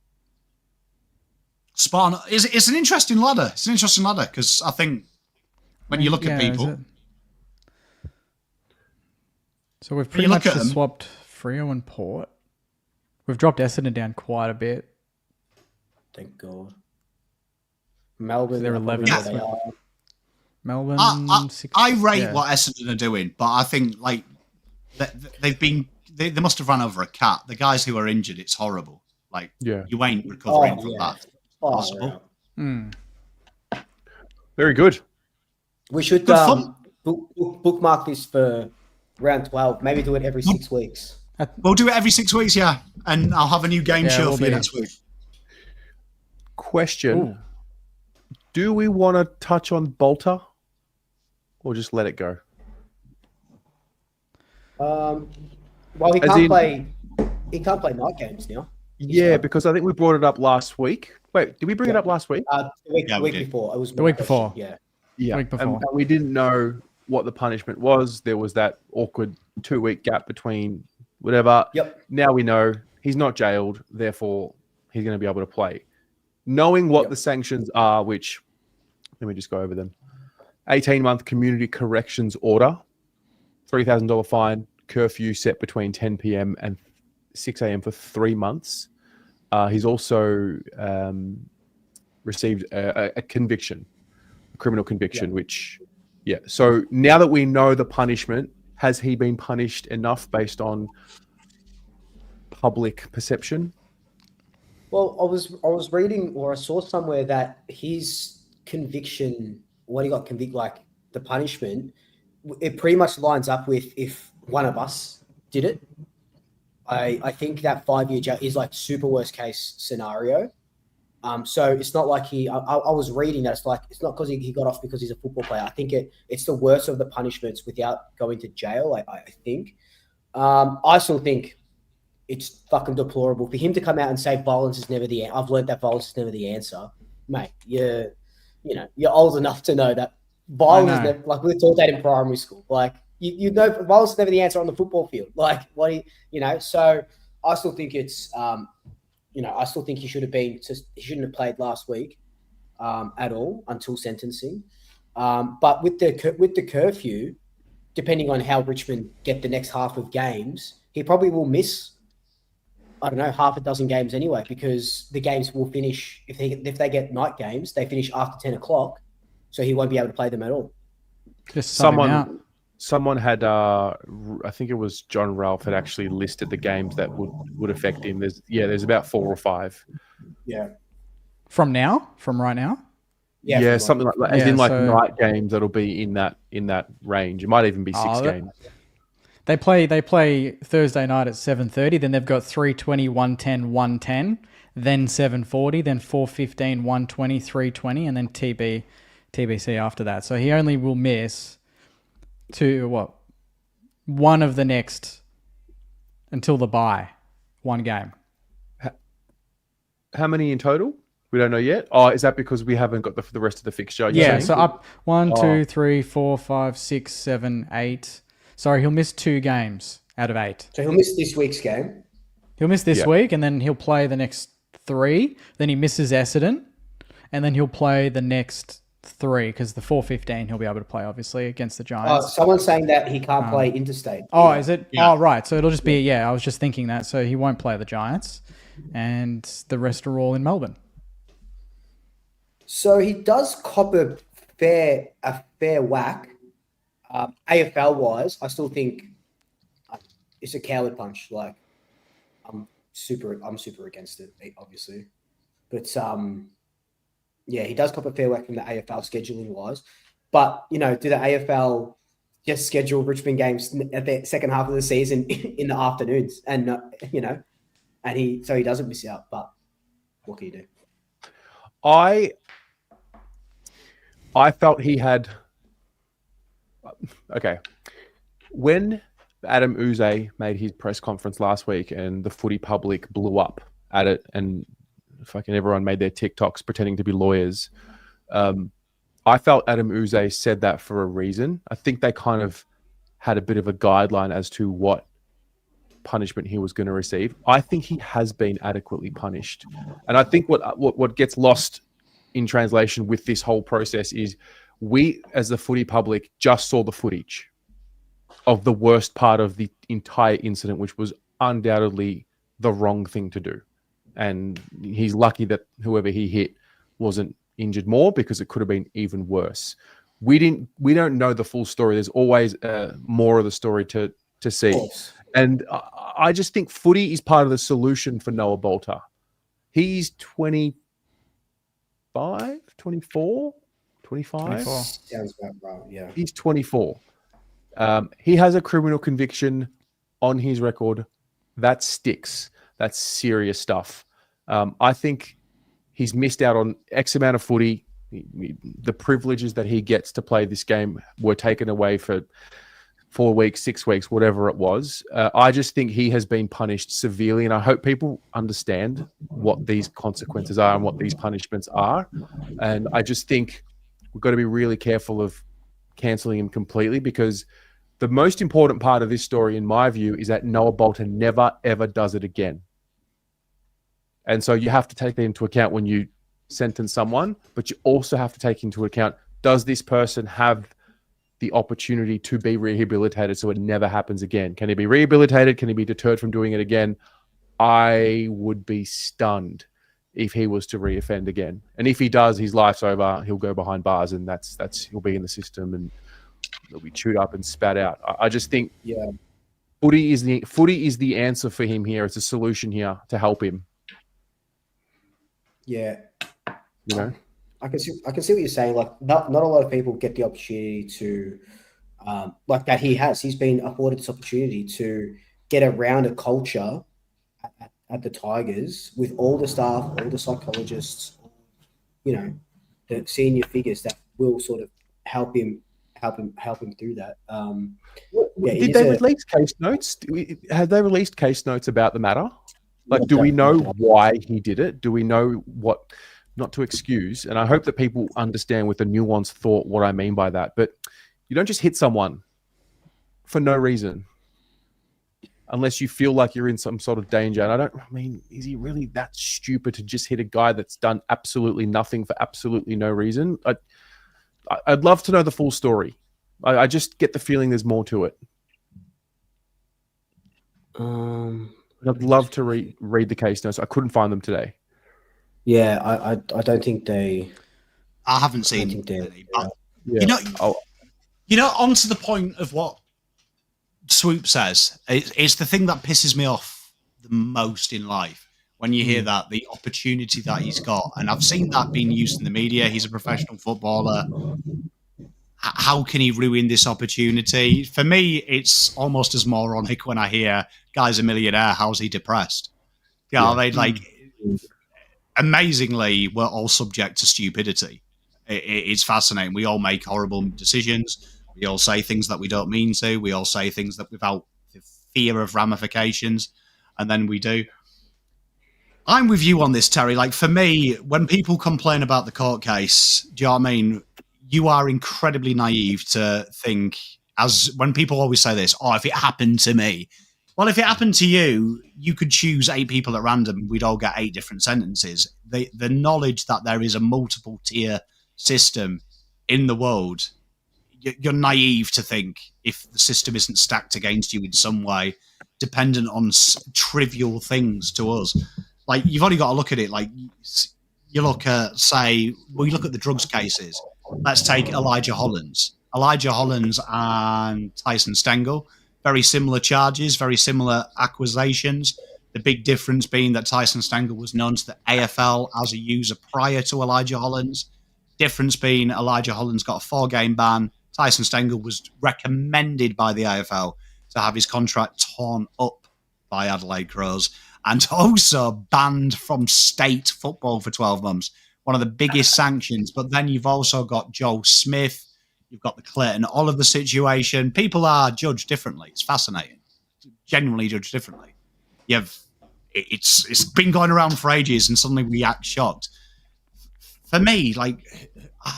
Spot on. It's an interesting ladder. It's an interesting ladder because I think when you look at people. So we've pretty much just swapped Freo and Port. We've dropped Essendon down quite a bit. Thank God. Melbourne, they're 11. They are. Melbourne, I rate what Essendon are doing, but I think like they must have run over a cat. The guys who are injured, it's horrible. Like you ain't recovering from that. Possible. Very good. We should bookmark this for round 12. Maybe do it every 6 weeks. We'll do it every 6 weeks, and I'll have a new game show for you next week. Question. Ooh. Do we want to touch on Bolter or just let it go? Well, he can't play night games now. Yeah, because I think we brought it up last week. Wait, did we bring it up last week? The week before. It was the week before. Yeah. Yeah. Week before. And we didn't know what the punishment was. There was that awkward 2-week gap between whatever. Yep. Now we know he's not jailed, therefore he's going to be able to play. Knowing what the sanctions are, which, let me just go over them. 18-month community corrections order, $3,000 fine, curfew set between 10 p.m. and 6 a.m. for 3 months. He's also received a conviction, a criminal conviction, which Yeah. So now that we know the punishment, has he been punished enough based on public perception? Well, I was reading or I saw somewhere that his conviction, when he got convicted, like the punishment, it pretty much lines up with if one of us did it. I think that 5-year jail is like super worst case scenario. So it's not like I was reading that it's not because he got off because he's a football player. I think it's the worst of the punishments without going to jail. I think. I still think it's fucking deplorable for him to come out and say violence is never the answer. I've learned that violence is never the answer, mate. You're old enough to know that violence is never, like we were taught that in primary school. Like you know, violence is never the answer on the football field. Like so I still think it's I still think he shouldn't have played last week at all until sentencing. But with the curfew, depending on how Richmond get the next half of games, he probably will miss, I don't know, half a dozen games anyway, because the games will finish, if they get night games, they finish after 10 o'clock, so he won't be able to play them at all. Just someone had, I think it was John Ralph had actually listed the games that would affect him. There's about 4 or 5. Yeah. From right now? Yeah, something like that. As in so night games that'll be in that range. It might even be 6 games. They play Thursday night at 7:30, then they've got 3:20, 1:10, 1:10, then 7:40, then 4:15, 1:20, 3:20, and then TBC after that. So he only will miss one of the next until the bye, one game. How many in total? We don't know yet. Oh, is that because we haven't got the rest of the fixture? Yeah, so up 1, 2, 3, 4, 5, 6, 7, 8. Sorry, he'll miss 2 games out of 8. So he'll miss this week's game. He'll miss this week, and then he'll play the next 3. Then he misses Essendon, and then he'll play the next 3 because the 4:15 he'll be able to play, obviously, against the Giants. Someone's saying that he can't play interstate. Oh, is it? Yeah. Oh, right. So it'll just be, I was just thinking that. So he won't play the Giants, and the rest are all in Melbourne. So he does cop a fair whack. AFL wise, I still think it's a coward punch. Like I'm super against it, obviously, but he does cop a fair whack from the AFL scheduling wise. But do the AFL just schedule Richmond games at the second half of the season in the afternoons, and and he doesn't miss out. But what can you do? I felt he had. Okay. When Adam Uze made his press conference last week and the footy public blew up at it and fucking everyone made their TikToks pretending to be lawyers, I felt Adam Uze said that for a reason. I think they kind of had a bit of a guideline as to what punishment he was going to receive. I think he has been adequately punished. And I think what gets lost in translation with this whole process is we, as the footy public, just saw the footage of the worst part of the entire incident, which was undoubtedly the wrong thing to do. And he's lucky that whoever he hit wasn't injured more, because it could have been even worse. We don't know the full story. There's always more of the story to see. And I just think footy is part of the solution for Noah Bolter. He's 25, 24. 25? Sounds about right, yeah. He's 24. He has a criminal conviction on his record. That sticks. That's serious stuff. I think he's missed out on X amount of footy. The privileges that he gets to play this game were taken away for 4 weeks, 6 weeks, whatever it was. I just think he has been punished severely, and I hope people understand what these consequences are and what these punishments are. And I just think we've got to be really careful of cancelling him completely, because the most important part of this story, in my view, is that Noah Bolter never, ever does it again. And so you have to take that into account when you sentence someone, but you also have to take into account, does this person have the opportunity to be rehabilitated so it never happens again? Can he be rehabilitated? Can he be deterred from doing it again? I would be stunned if he was to reoffend again. And if he does, his life's over. He'll go behind bars, and that's he'll be in the system. And they'll be chewed up and spat out. I just think Yeah. footy is the answer for him here. It's a solution here to help him. Yeah. You know, I can see what you're saying. Like, not a lot of people get the opportunity to, like that he has. He's been afforded this opportunity to get around a culture at the Tigers with all the staff, all the psychologists, you know, the senior figures that will sort of help him through that. did they release case notes? Have they released case notes about the matter? Like, do we know why he did it? Do we know what? Not to excuse, and I hope that people understand with a nuanced thought what I mean by that. But you don't just hit someone for no reason, unless you feel like you're in some sort of danger. And I mean, is he really that stupid to just hit a guy that's done absolutely nothing for absolutely no reason? I'd love to know the full story. I just get the feeling there's more to it. I'd love to read the case notes. I couldn't find them today. Yeah, I don't think they. I haven't seen any. But, yeah. Onto the point of what Swoop says. It's the thing that pisses me off the most in life when you hear that, the opportunity that he's got. And I've seen that being used in the media. He's a professional footballer. How can he ruin this opportunity? For me, it's almost as moronic when I hear, guy's a millionaire, how's he depressed? Amazingly, we're all subject to stupidity. It's fascinating. We all make horrible decisions. We all say things that we don't mean to. We all say things that without the fear of ramifications, and then we do. I'm with you on this, Terry. Like, for me, when people complain about the court case, do you know what I mean? You are incredibly naive to think, as when people always say this, if it happened to me. Well, if it happened to you, you could choose 8 people at random. We'd all get 8 different sentences. The knowledge that there is a multiple tier system in the world, you're naive to think if the system isn't stacked against you in some way, dependent on trivial things to us. Like, you've only got to look at it. Like, you look at, we look at the drugs cases. Let's take Elijah Hollands and Tyson Stengel. Very similar charges, very similar accusations. The big difference being that Tyson Stengel was known to the AFL as a user prior to Elijah Hollands. Difference being Elijah Hollands got a 4-game ban. Tyson Stengel was recommended by the AFL to have his contract torn up by Adelaide Crows and also banned from state football for 12 months. One of the biggest sanctions. But then you've also got Joel Smith. You've got the Clayton Oliver situation. People are judged differently. It's fascinating. Genuinely judged differently. It's been going around for ages, and suddenly we act shocked. For me, like,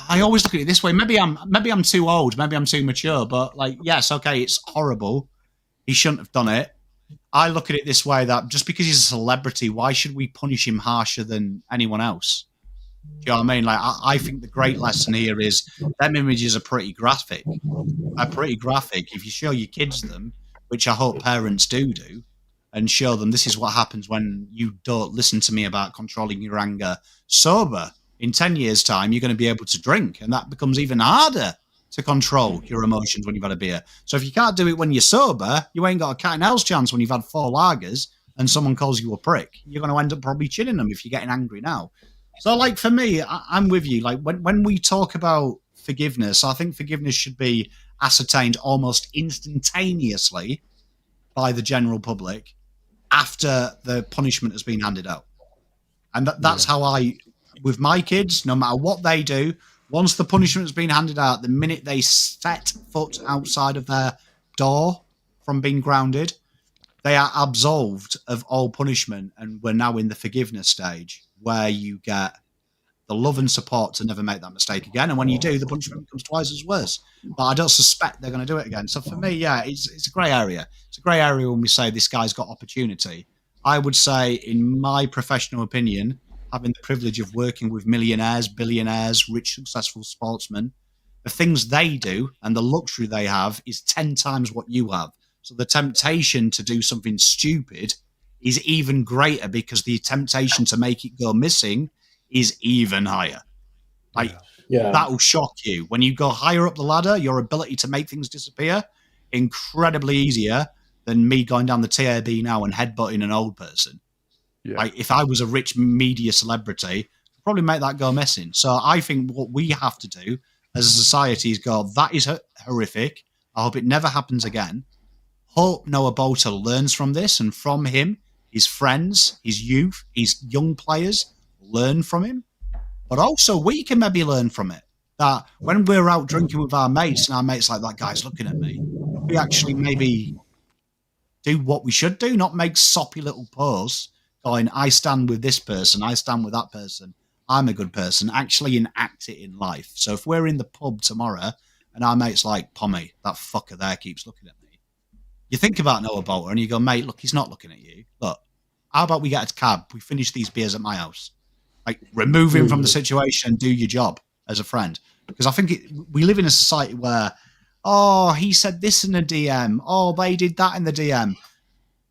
I always look at it this way. Maybe I'm too old. Maybe I'm too mature. But like, yes, okay, it's horrible. He shouldn't have done it. I look at it this way: that just because he's a celebrity, why should we punish him harsher than anyone else? Do you know what I mean? Like, I think the great lesson here is them images are pretty graphic. If you show your kids them, which I hope parents do, and show them this is what happens when you don't listen to me about controlling your anger sober. In 10 years' time, you're going to be able to drink, and that becomes even harder to control your emotions when you've had a beer. So if you can't do it when you're sober, you ain't got a cat and hell's chance when you've had 4 lagers and someone calls you a prick. You're going to end up probably chinning them if you're getting angry now. So, like, for me, I'm with you. Like, when we talk about forgiveness, I think forgiveness should be ascertained almost instantaneously by the general public after the punishment has been handed out. And that's how with my kids, no matter what they do, once the punishment has been handed out, the minute they set foot outside of their door from being grounded, they are absolved of all punishment. And we're now in the forgiveness stage, where you get the love and support to never make that mistake again. And when you do, the punishment becomes twice as worse. But I don't suspect they're going to do it again. So for me, yeah, it's a grey area. It's a grey area when we say this guy's got opportunity. I would say, in my professional opinion, having the privilege of working with millionaires, billionaires, rich, successful sportsmen, the things they do and the luxury they have is 10 times what you have. So the temptation to do something stupid is even greater because the temptation to make it go missing is even higher. Like, Yeah. That'll shock you. When you go higher up the ladder, your ability to make things disappear, incredibly easier than me going down the TAB now and headbutting an old person. Yeah. Like, if I was a rich media celebrity, I'd probably make that go missing. So I think what we have to do as a society is go, that is horrific. I hope it never happens again. Hope Noah Bolter learns from this, and from him, his friends, his youth, his young players learn from him. But also, we can maybe learn from it. That when we're out drinking with our mates and our mates like, that guy's looking at me, we actually maybe do what we should do, not make soppy little posts going, I stand with this person, I stand with that person, I'm a good person, actually enact it in life. So if we're in the pub tomorrow and our mate's like, Pommy, that fucker there keeps looking at me, you think about Noah Bolter and you go, mate, look, he's not looking at you. Look, how about we get a cab, we finish these beers at my house. Like, remove him from the situation and do your job as a friend. Because I think we live in a society where, oh, he said this in a DM. Oh, they did that in the DM.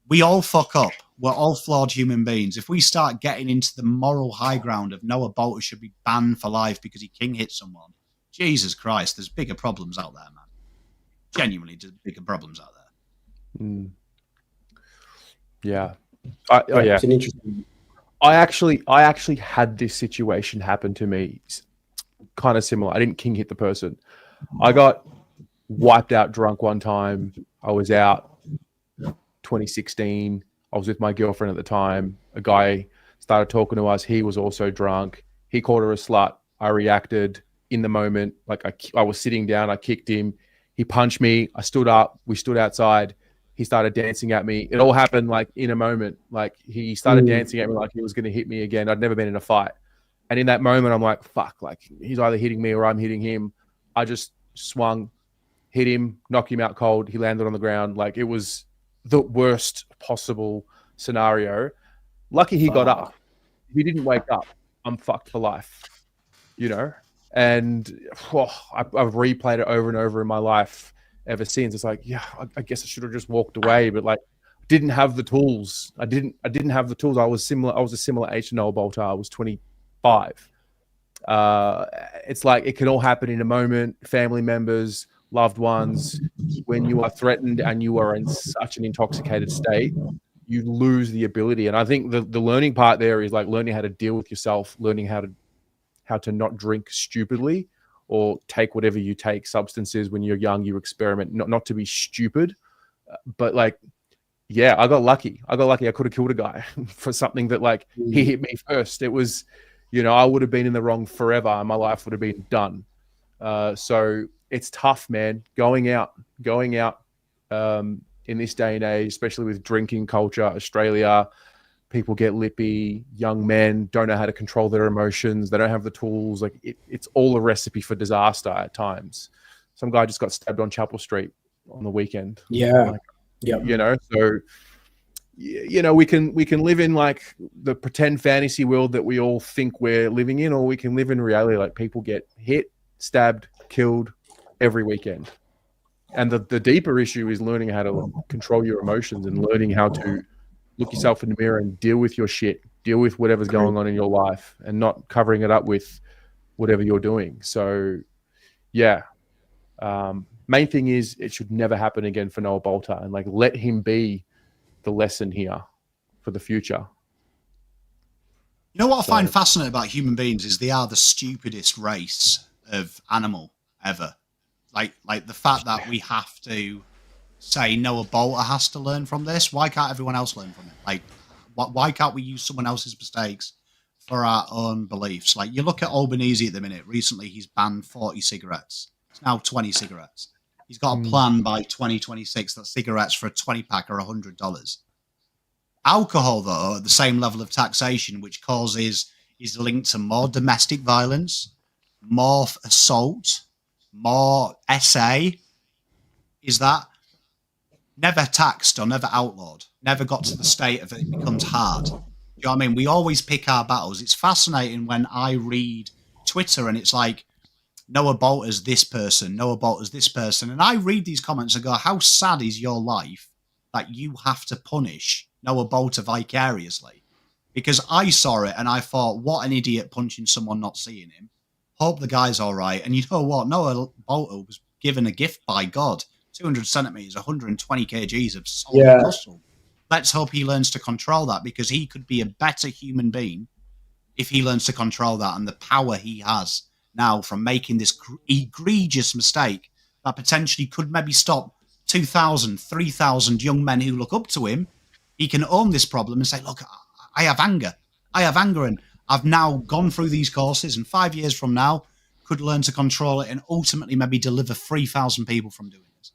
We all fuck up. We're all flawed human beings. If we start getting into the moral high ground of Noah Bolter should be banned for life because he king hit someone, Jesus Christ, there's bigger problems out there, man. Genuinely, there's bigger problems out there. Mm. Yeah. Yeah. It's an interesting. I actually had this situation happen to me, kind of similar. I didn't king hit the person. I got wiped out drunk one time. I was out 2016. I was with my girlfriend at the time. A guy started talking to us. He was also drunk. He called her a slut. I reacted in the moment. Like I was sitting down. I kicked him. He punched me. I stood up. We stood outside. He started dancing at me. It all happened like in a moment. Like he started dancing at me like he was going to hit me again. I'd never been in a fight. And in that moment, I'm like, fuck, like he's either hitting me or I'm hitting him. I just swung, hit him, knocked him out cold. He landed on the ground. Like it was the worst possible scenario. Lucky he got up. If he didn't wake up, I'm fucked for life, you know? And I've replayed it over and over in my life ever since. It's like, yeah, I guess I should have just walked away, but like didn't have the tools. I didn't have the tools. I was a similar age to Noah Bolter. I was 25. It's like it can all happen in a moment. Family members, loved ones, when you are threatened and you are in such an intoxicated state, you lose the ability. And I think the learning part there is like learning how to deal with yourself, learning how to not drink stupidly or take whatever you take, substances. When you're young, you experiment, not to be stupid, but like, yeah, I got lucky. I could have killed a guy for something that like he hit me first. It was, you know, I would have been in the wrong forever and my life would have been done. So it's tough, man, going out in this day and age, especially with drinking culture, Australia. People get lippy. Young men don't know how to control their emotions. They don't have the tools. Like it's all a recipe for disaster at times. Some guy just got stabbed on Chapel Street on the weekend. Yeah. Like, yeah. You know, so you know, we can live in like the pretend fantasy world that we all think we're living in, or we can live in reality. Like people get hit, stabbed, killed every weekend. And the deeper issue is learning how to control your emotions and learning how to look yourself in the mirror and deal with your shit, deal with whatever's going on in your life and not covering it up with whatever you're doing. So, yeah. Main thing is it should never happen again for Noah Bolter, and like let him be the lesson here for the future. You know what I find fascinating about human beings is they are the stupidest race of animal ever. Like the fact that we have to say Noah Bolter has to learn from this. Why can't everyone else learn from it? Like, why can't we use someone else's mistakes for our own beliefs? Like, you look at Albanese at the minute. Recently, he's banned 40 cigarettes. It's now 20 cigarettes. He's got a plan by 2026 that cigarettes for a 20-pack are $100. Alcohol, though, at the same level of taxation, which is linked to more domestic violence, more assault, more SA, is that never taxed or never outlawed, never got to the state of it becomes hard. Do you know what I mean? We always pick our battles. It's fascinating when I read Twitter and it's like, Noah Bolter's this person, Noah Bolter's this person. And I read these comments and go, how sad is your life that you have to punish Noah Bolter vicariously? Because I saw it and I thought, what an idiot punching someone not seeing him. Hope the guy's all right. And you know what? Noah Bolter was given a gift by God. 200 centimeters, 120 kgs of solid muscle. Let's hope he learns to control that, because he could be a better human being if he learns to control that, and the power he has now from making this egregious mistake that potentially could maybe stop 2,000, 3,000 young men who look up to him. He can own this problem and say, look, I have anger. And I've now gone through these courses, and 5 years from now could learn to control it and ultimately maybe deliver 3,000 people from doing this.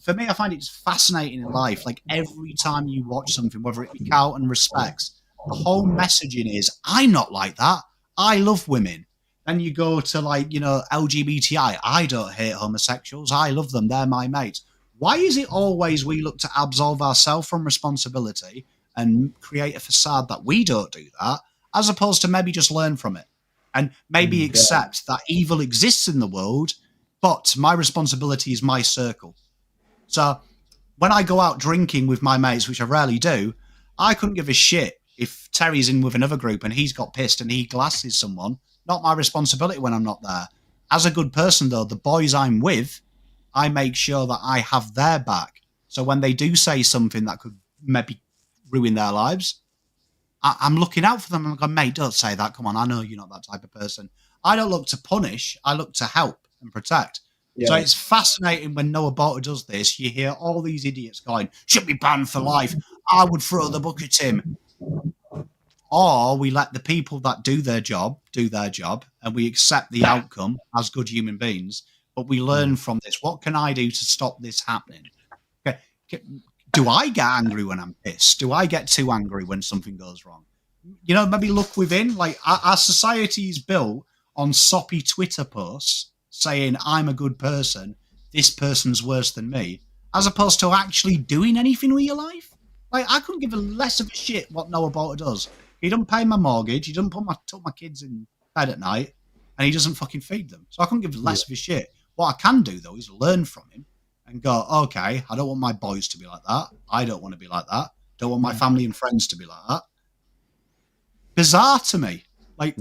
For me, I find it's fascinating in life. Like, every time you watch something, whether it be Carlton respects, the whole messaging is, I'm not like that. I love women. Then you go to, like, you know, LGBTI. I don't hate homosexuals. I love them. They're my mates. Why is it always we look to absolve ourselves from responsibility and create a facade that we don't do that, as opposed to maybe just learn from it and maybe accept that evil exists in the world, but my responsibility is my circle. So when I go out drinking with my mates, which I rarely do, I couldn't give a shit if Terry's in with another group and he's got pissed and he glasses someone. Not my responsibility when I'm not there. As a good person, though, the boys I'm with, I make sure that I have their back. So when they do say something that could maybe ruin their lives, I'm looking out for them. I'm going, mate, don't say that. Come on, I know you're not that type of person. I don't look to punish. I look to help and protect. Yeah. So it's fascinating when Noah Bolter does this. You hear all these idiots going, should be banned for life. I would throw the book at him. Or we let the people that do their job, and we accept the outcome as good human beings. But we learn from this. What can I do to stop this happening? Okay. Do I get angry when I'm pissed? Do I get too angry when something goes wrong? You know, maybe look within. Like, our society is built on soppy Twitter posts saying, I'm a good person, this person's worse than me, as opposed to actually doing anything with your life. Like, I couldn't give a less of a shit what Noah Bolter does. He doesn't pay my mortgage, he doesn't put my kids in bed at night, and he doesn't fucking feed them. So I couldn't give less of a shit. What I can do, though, is learn from him and go, okay, I don't want my boys to be like that. I don't want to be like that. Don't want my family and friends to be like that. Bizarre to me. Like,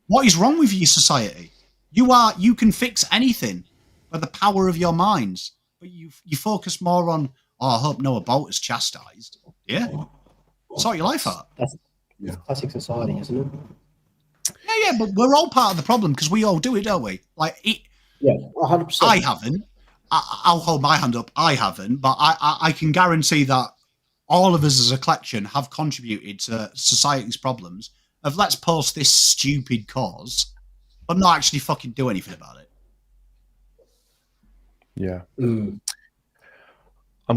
what is wrong with your society? You can fix anything by the power of your minds, but you focus more on, I hope Noah Bolter's chastised. Yeah. Sort your life out. That's classic society, isn't it? Yeah, but we're all part of the problem because we all do it, don't we? Like, 100%. I haven't. I'll hold my hand up. I haven't, but I can guarantee that all of us as a collection have contributed to society's problems of let's post this stupid cause, but not actually fucking do anything about it. Yeah. I'm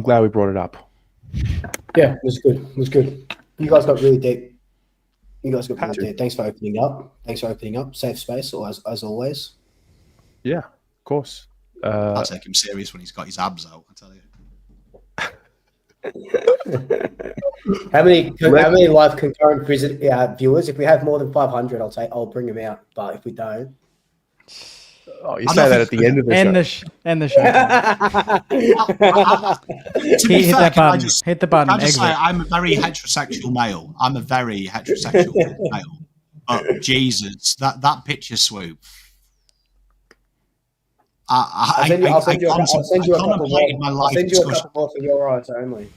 glad we brought it up. Yeah, it was good. It was good. You guys got really deep. Thanks for opening up. Safe space, as always. Yeah, of course. I'll take him serious when he's got his abs out, I tell you. How many live concurrent viewers? If we have more than 500, I'll bring them out. But if we don't, you say that at the end of the show. End the show. Hit the button. I just say I'm a very heterosexual male. But Jesus, that picture swoop. I'll send you a couple more for your eyes only.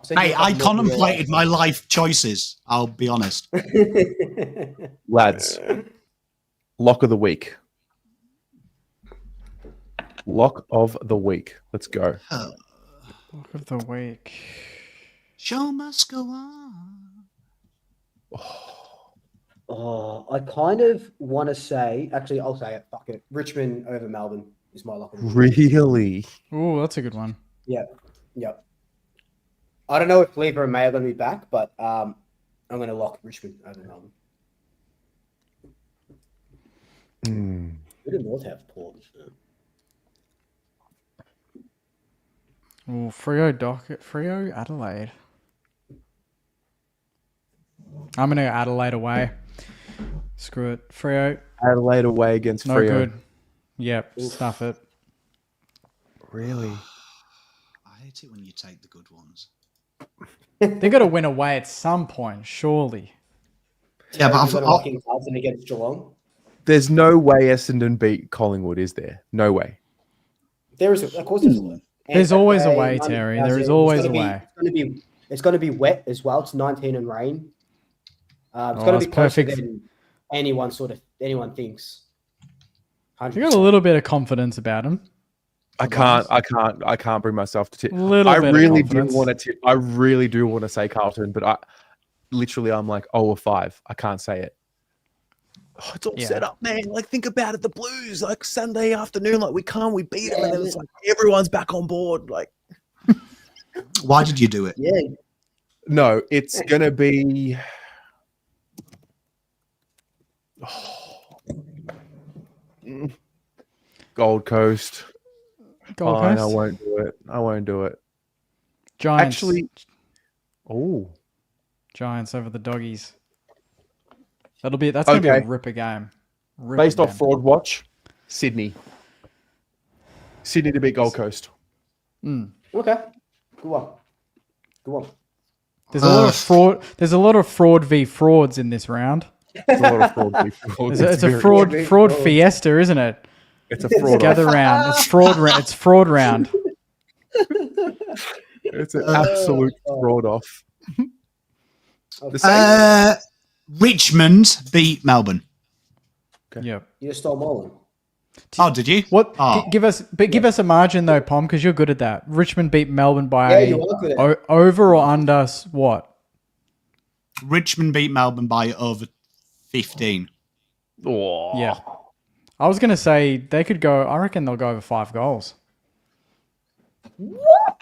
Hey, I contemplated my life choices. I'll be honest. Lads, lock of the week. Let's go. Lock of the week. Show must go on. Oh, I kind of want to say. Actually, I'll say it. Fuck it. Richmond over Melbourne is my lock of the week. Really? Oh, that's a good one. Yeah. I don't know if Lever and May are going to be back, but I'm going to lock Richmond over Melbourne. Who did North have? Port. Oh, Freo Adelaide. I'm going to go Adelaide away. Screw it. Freo. Adelaide away against Freo. No good. Yep, stuff it. Really? I hate it when you take the good ones. They got to win away at some point, surely. Yeah, but I'm locking Carlton against Geelong. There's no way Essendon beat Collingwood, is there? No way. There is, of course, there's a way. There's always a Okay, way, Terry. There is always a way. It's going to be wet as well. It's 19 and rain. It's Oh, going to be that's closer perfect. than anyone thinks. 100%. You got a little bit of confidence about him. I can't bring myself to tip. Little I bit of really do confidence. want to tip. I really do want to say Carlton, but I'm like 0-5. I can't say it. Oh, it's all Yeah. set up, man. Like, think about it. The Blues, like Sunday afternoon, like we beat them, and then it's like everyone's back on board. Like, Why did you do it? Yeah. no, it's gonna be. Gold Coast. Gold Fine, Coast. I won't do it. Giants. Actually, oh, Giants over the Doggies. That's gonna be Okay. a ripper game. based off Fraud Watch, Sydney. Sydney to beat Gold Coast. Okay. Good one. There's a lot of fraud. There's a lot of fraud v frauds in this round. It's a lot of fraud. It's a fraud fiesta, isn't it? It's a fraud. Gather round. It's fraud. It's fraud round. It's an absolute fraud off. The same. Richmond beat Melbourne. Yep. You just stole Mullen. Oh, did you? What? Oh. Give us a margin though, Pom, because you're good at that. Richmond beat Melbourne by Yeah, you are good at it. over or under what? Richmond beat Melbourne by over 15. Oh. Yeah. I was gonna say they could go. I reckon they'll go over 5 goals. What?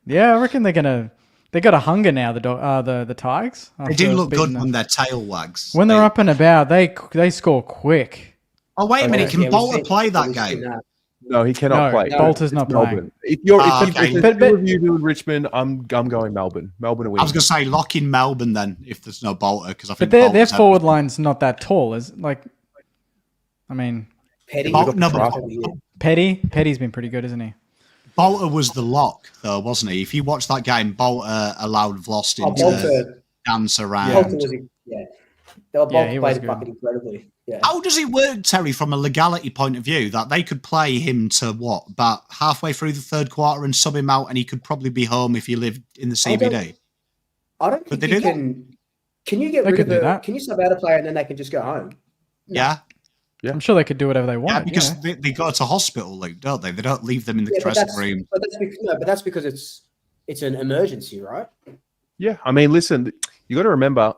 Yeah, I reckon they're gonna. They got a hunger now. The Tigers. They after do look beating good them. when their tail wags. When they're up and about. They score quick. Oh, wait a minute. Can Yeah, we've Bolter seen- play that we've seen game? that. No, he cannot No, play. Bolter's not It's playing. Melbourne. If there's But- two of you doing Richmond, I'm going Melbourne. Melbourne are I winning. was going to say lock in Melbourne then if there's no Bolter because I But think their Bolter's forward line's not that tall. Is like, I mean, Petty. Bolter, no, Trust. but Petty's been pretty good, isn't he? Bolter was the lock though, wasn't he? If you watch that game, Bolter allowed Vlastin to Bolter. dance around. Bolter was, yeah. They were Yeah, he both was played good. fucking incredibly. Yeah. How does it work, Terry, from a legality point of view, that they could play him to what, about halfway through the third quarter and sub him out and he could probably be home if he lived in the CBD? I don't But think they you do that? can. Can you get They rid could of do that. Can you sub out a player and then they can just go home? Yeah. I'm sure they could do whatever they want. Yeah, because they go to hospital, like, don't they? They don't leave them in the Yeah, but dressing room. that's because it's an emergency, right? Yeah, I mean, listen, you got to remember,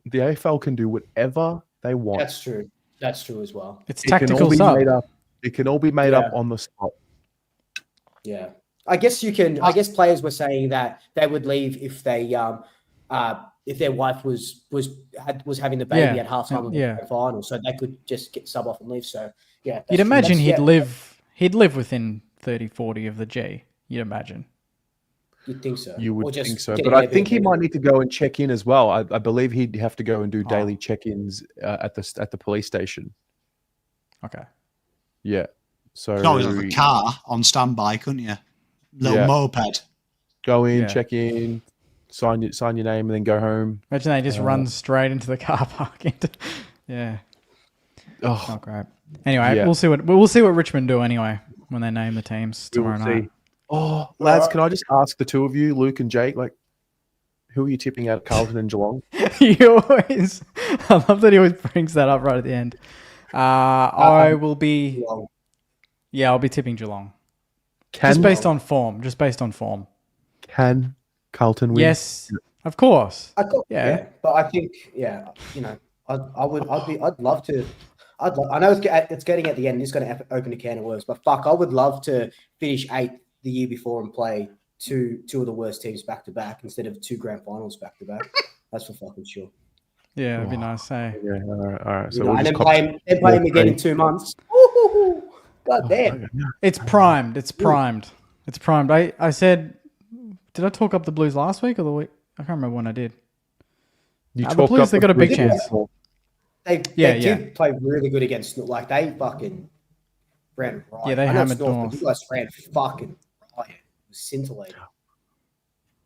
the AFL can do whatever they want. That's true. That's true as well. It's It can all tactical be sub. made up. It can all be made up Yeah. on the spot. Yeah. I guess you can. I guess players were saying that they would leave if if their wife was having the baby Yeah. at halftime of the Yeah. grand final, so they could just get sub off and leave. So yeah, that's You'd true. imagine That's- he'd live within 30, 40 of the G. You'd imagine. You'd think so. You Or would just think so. get But an I think he Airbnb. might need to go and check in as well. I believe he'd have to go and do Oh. daily check-ins at the police station. Okay. Yeah. So You could always have a car on standby, couldn't you? Little Yeah. moped. go in, Yeah. check in, sign your name, and then go home. Imagine they just run straight into the car park. Yeah. Oh, Not great. Anyway, Yeah. we'll see what Richmond do anyway when they name the teams we will tomorrow night. see. Oh, lads, can I just ask the two of you, Luke and Jake, like, who are you tipping out, Carlton and Geelong? You always, I love that he always brings that up right at the end. I will be, yeah, I'll be tipping Geelong. Just based on form. Can Carlton win? Yes, of course. Yeah. Yeah. But I think, I'd love to. I know it's getting at the end. It's going to open a can of worms, but fuck, I would love to finish 8th the year before and play two of the worst teams back to back instead of 2 grand finals back to back. That's for fucking sure. Yeah, that'd be nice. Hey. Yeah, all right. So And we'll then just play him again in 2 months. Woo-hoo-hoo. God damn. It's primed. I said, did I talk up the Blues last week or the week? I can't remember when I did. You the talked Blues, up they got a big Blues chance. before. They Yeah. did play really good against like they fucking ran right. Yeah, they I know it's hammered North. but you guys ran fucking right. It was scintillating.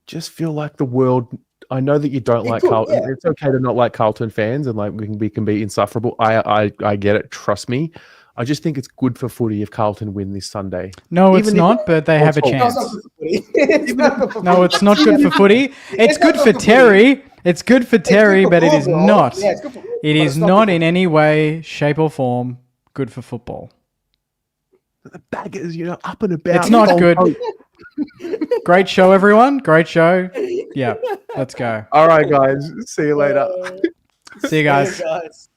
Just feel like the world I know that you don't like could, Carlton. yeah. It's okay to not like Carlton fans, and like we can be insufferable. I get it. Trust me. I just think it's good for footy if Carlton win this Sunday. No, it's Even if- not, but they have a Oh, chance. It's not good for No, footy. it's not good for footy. It's good for Terry. It's good for Terry, but it is football, not. Yeah, it's good for football, It but is it's not good in any way, shape, or form good for football. The baggers, up and about. It's not Gold good. Coast. Great show, everyone. Great show. Yeah, let's go. All right, guys. See you later. See you guys. guys.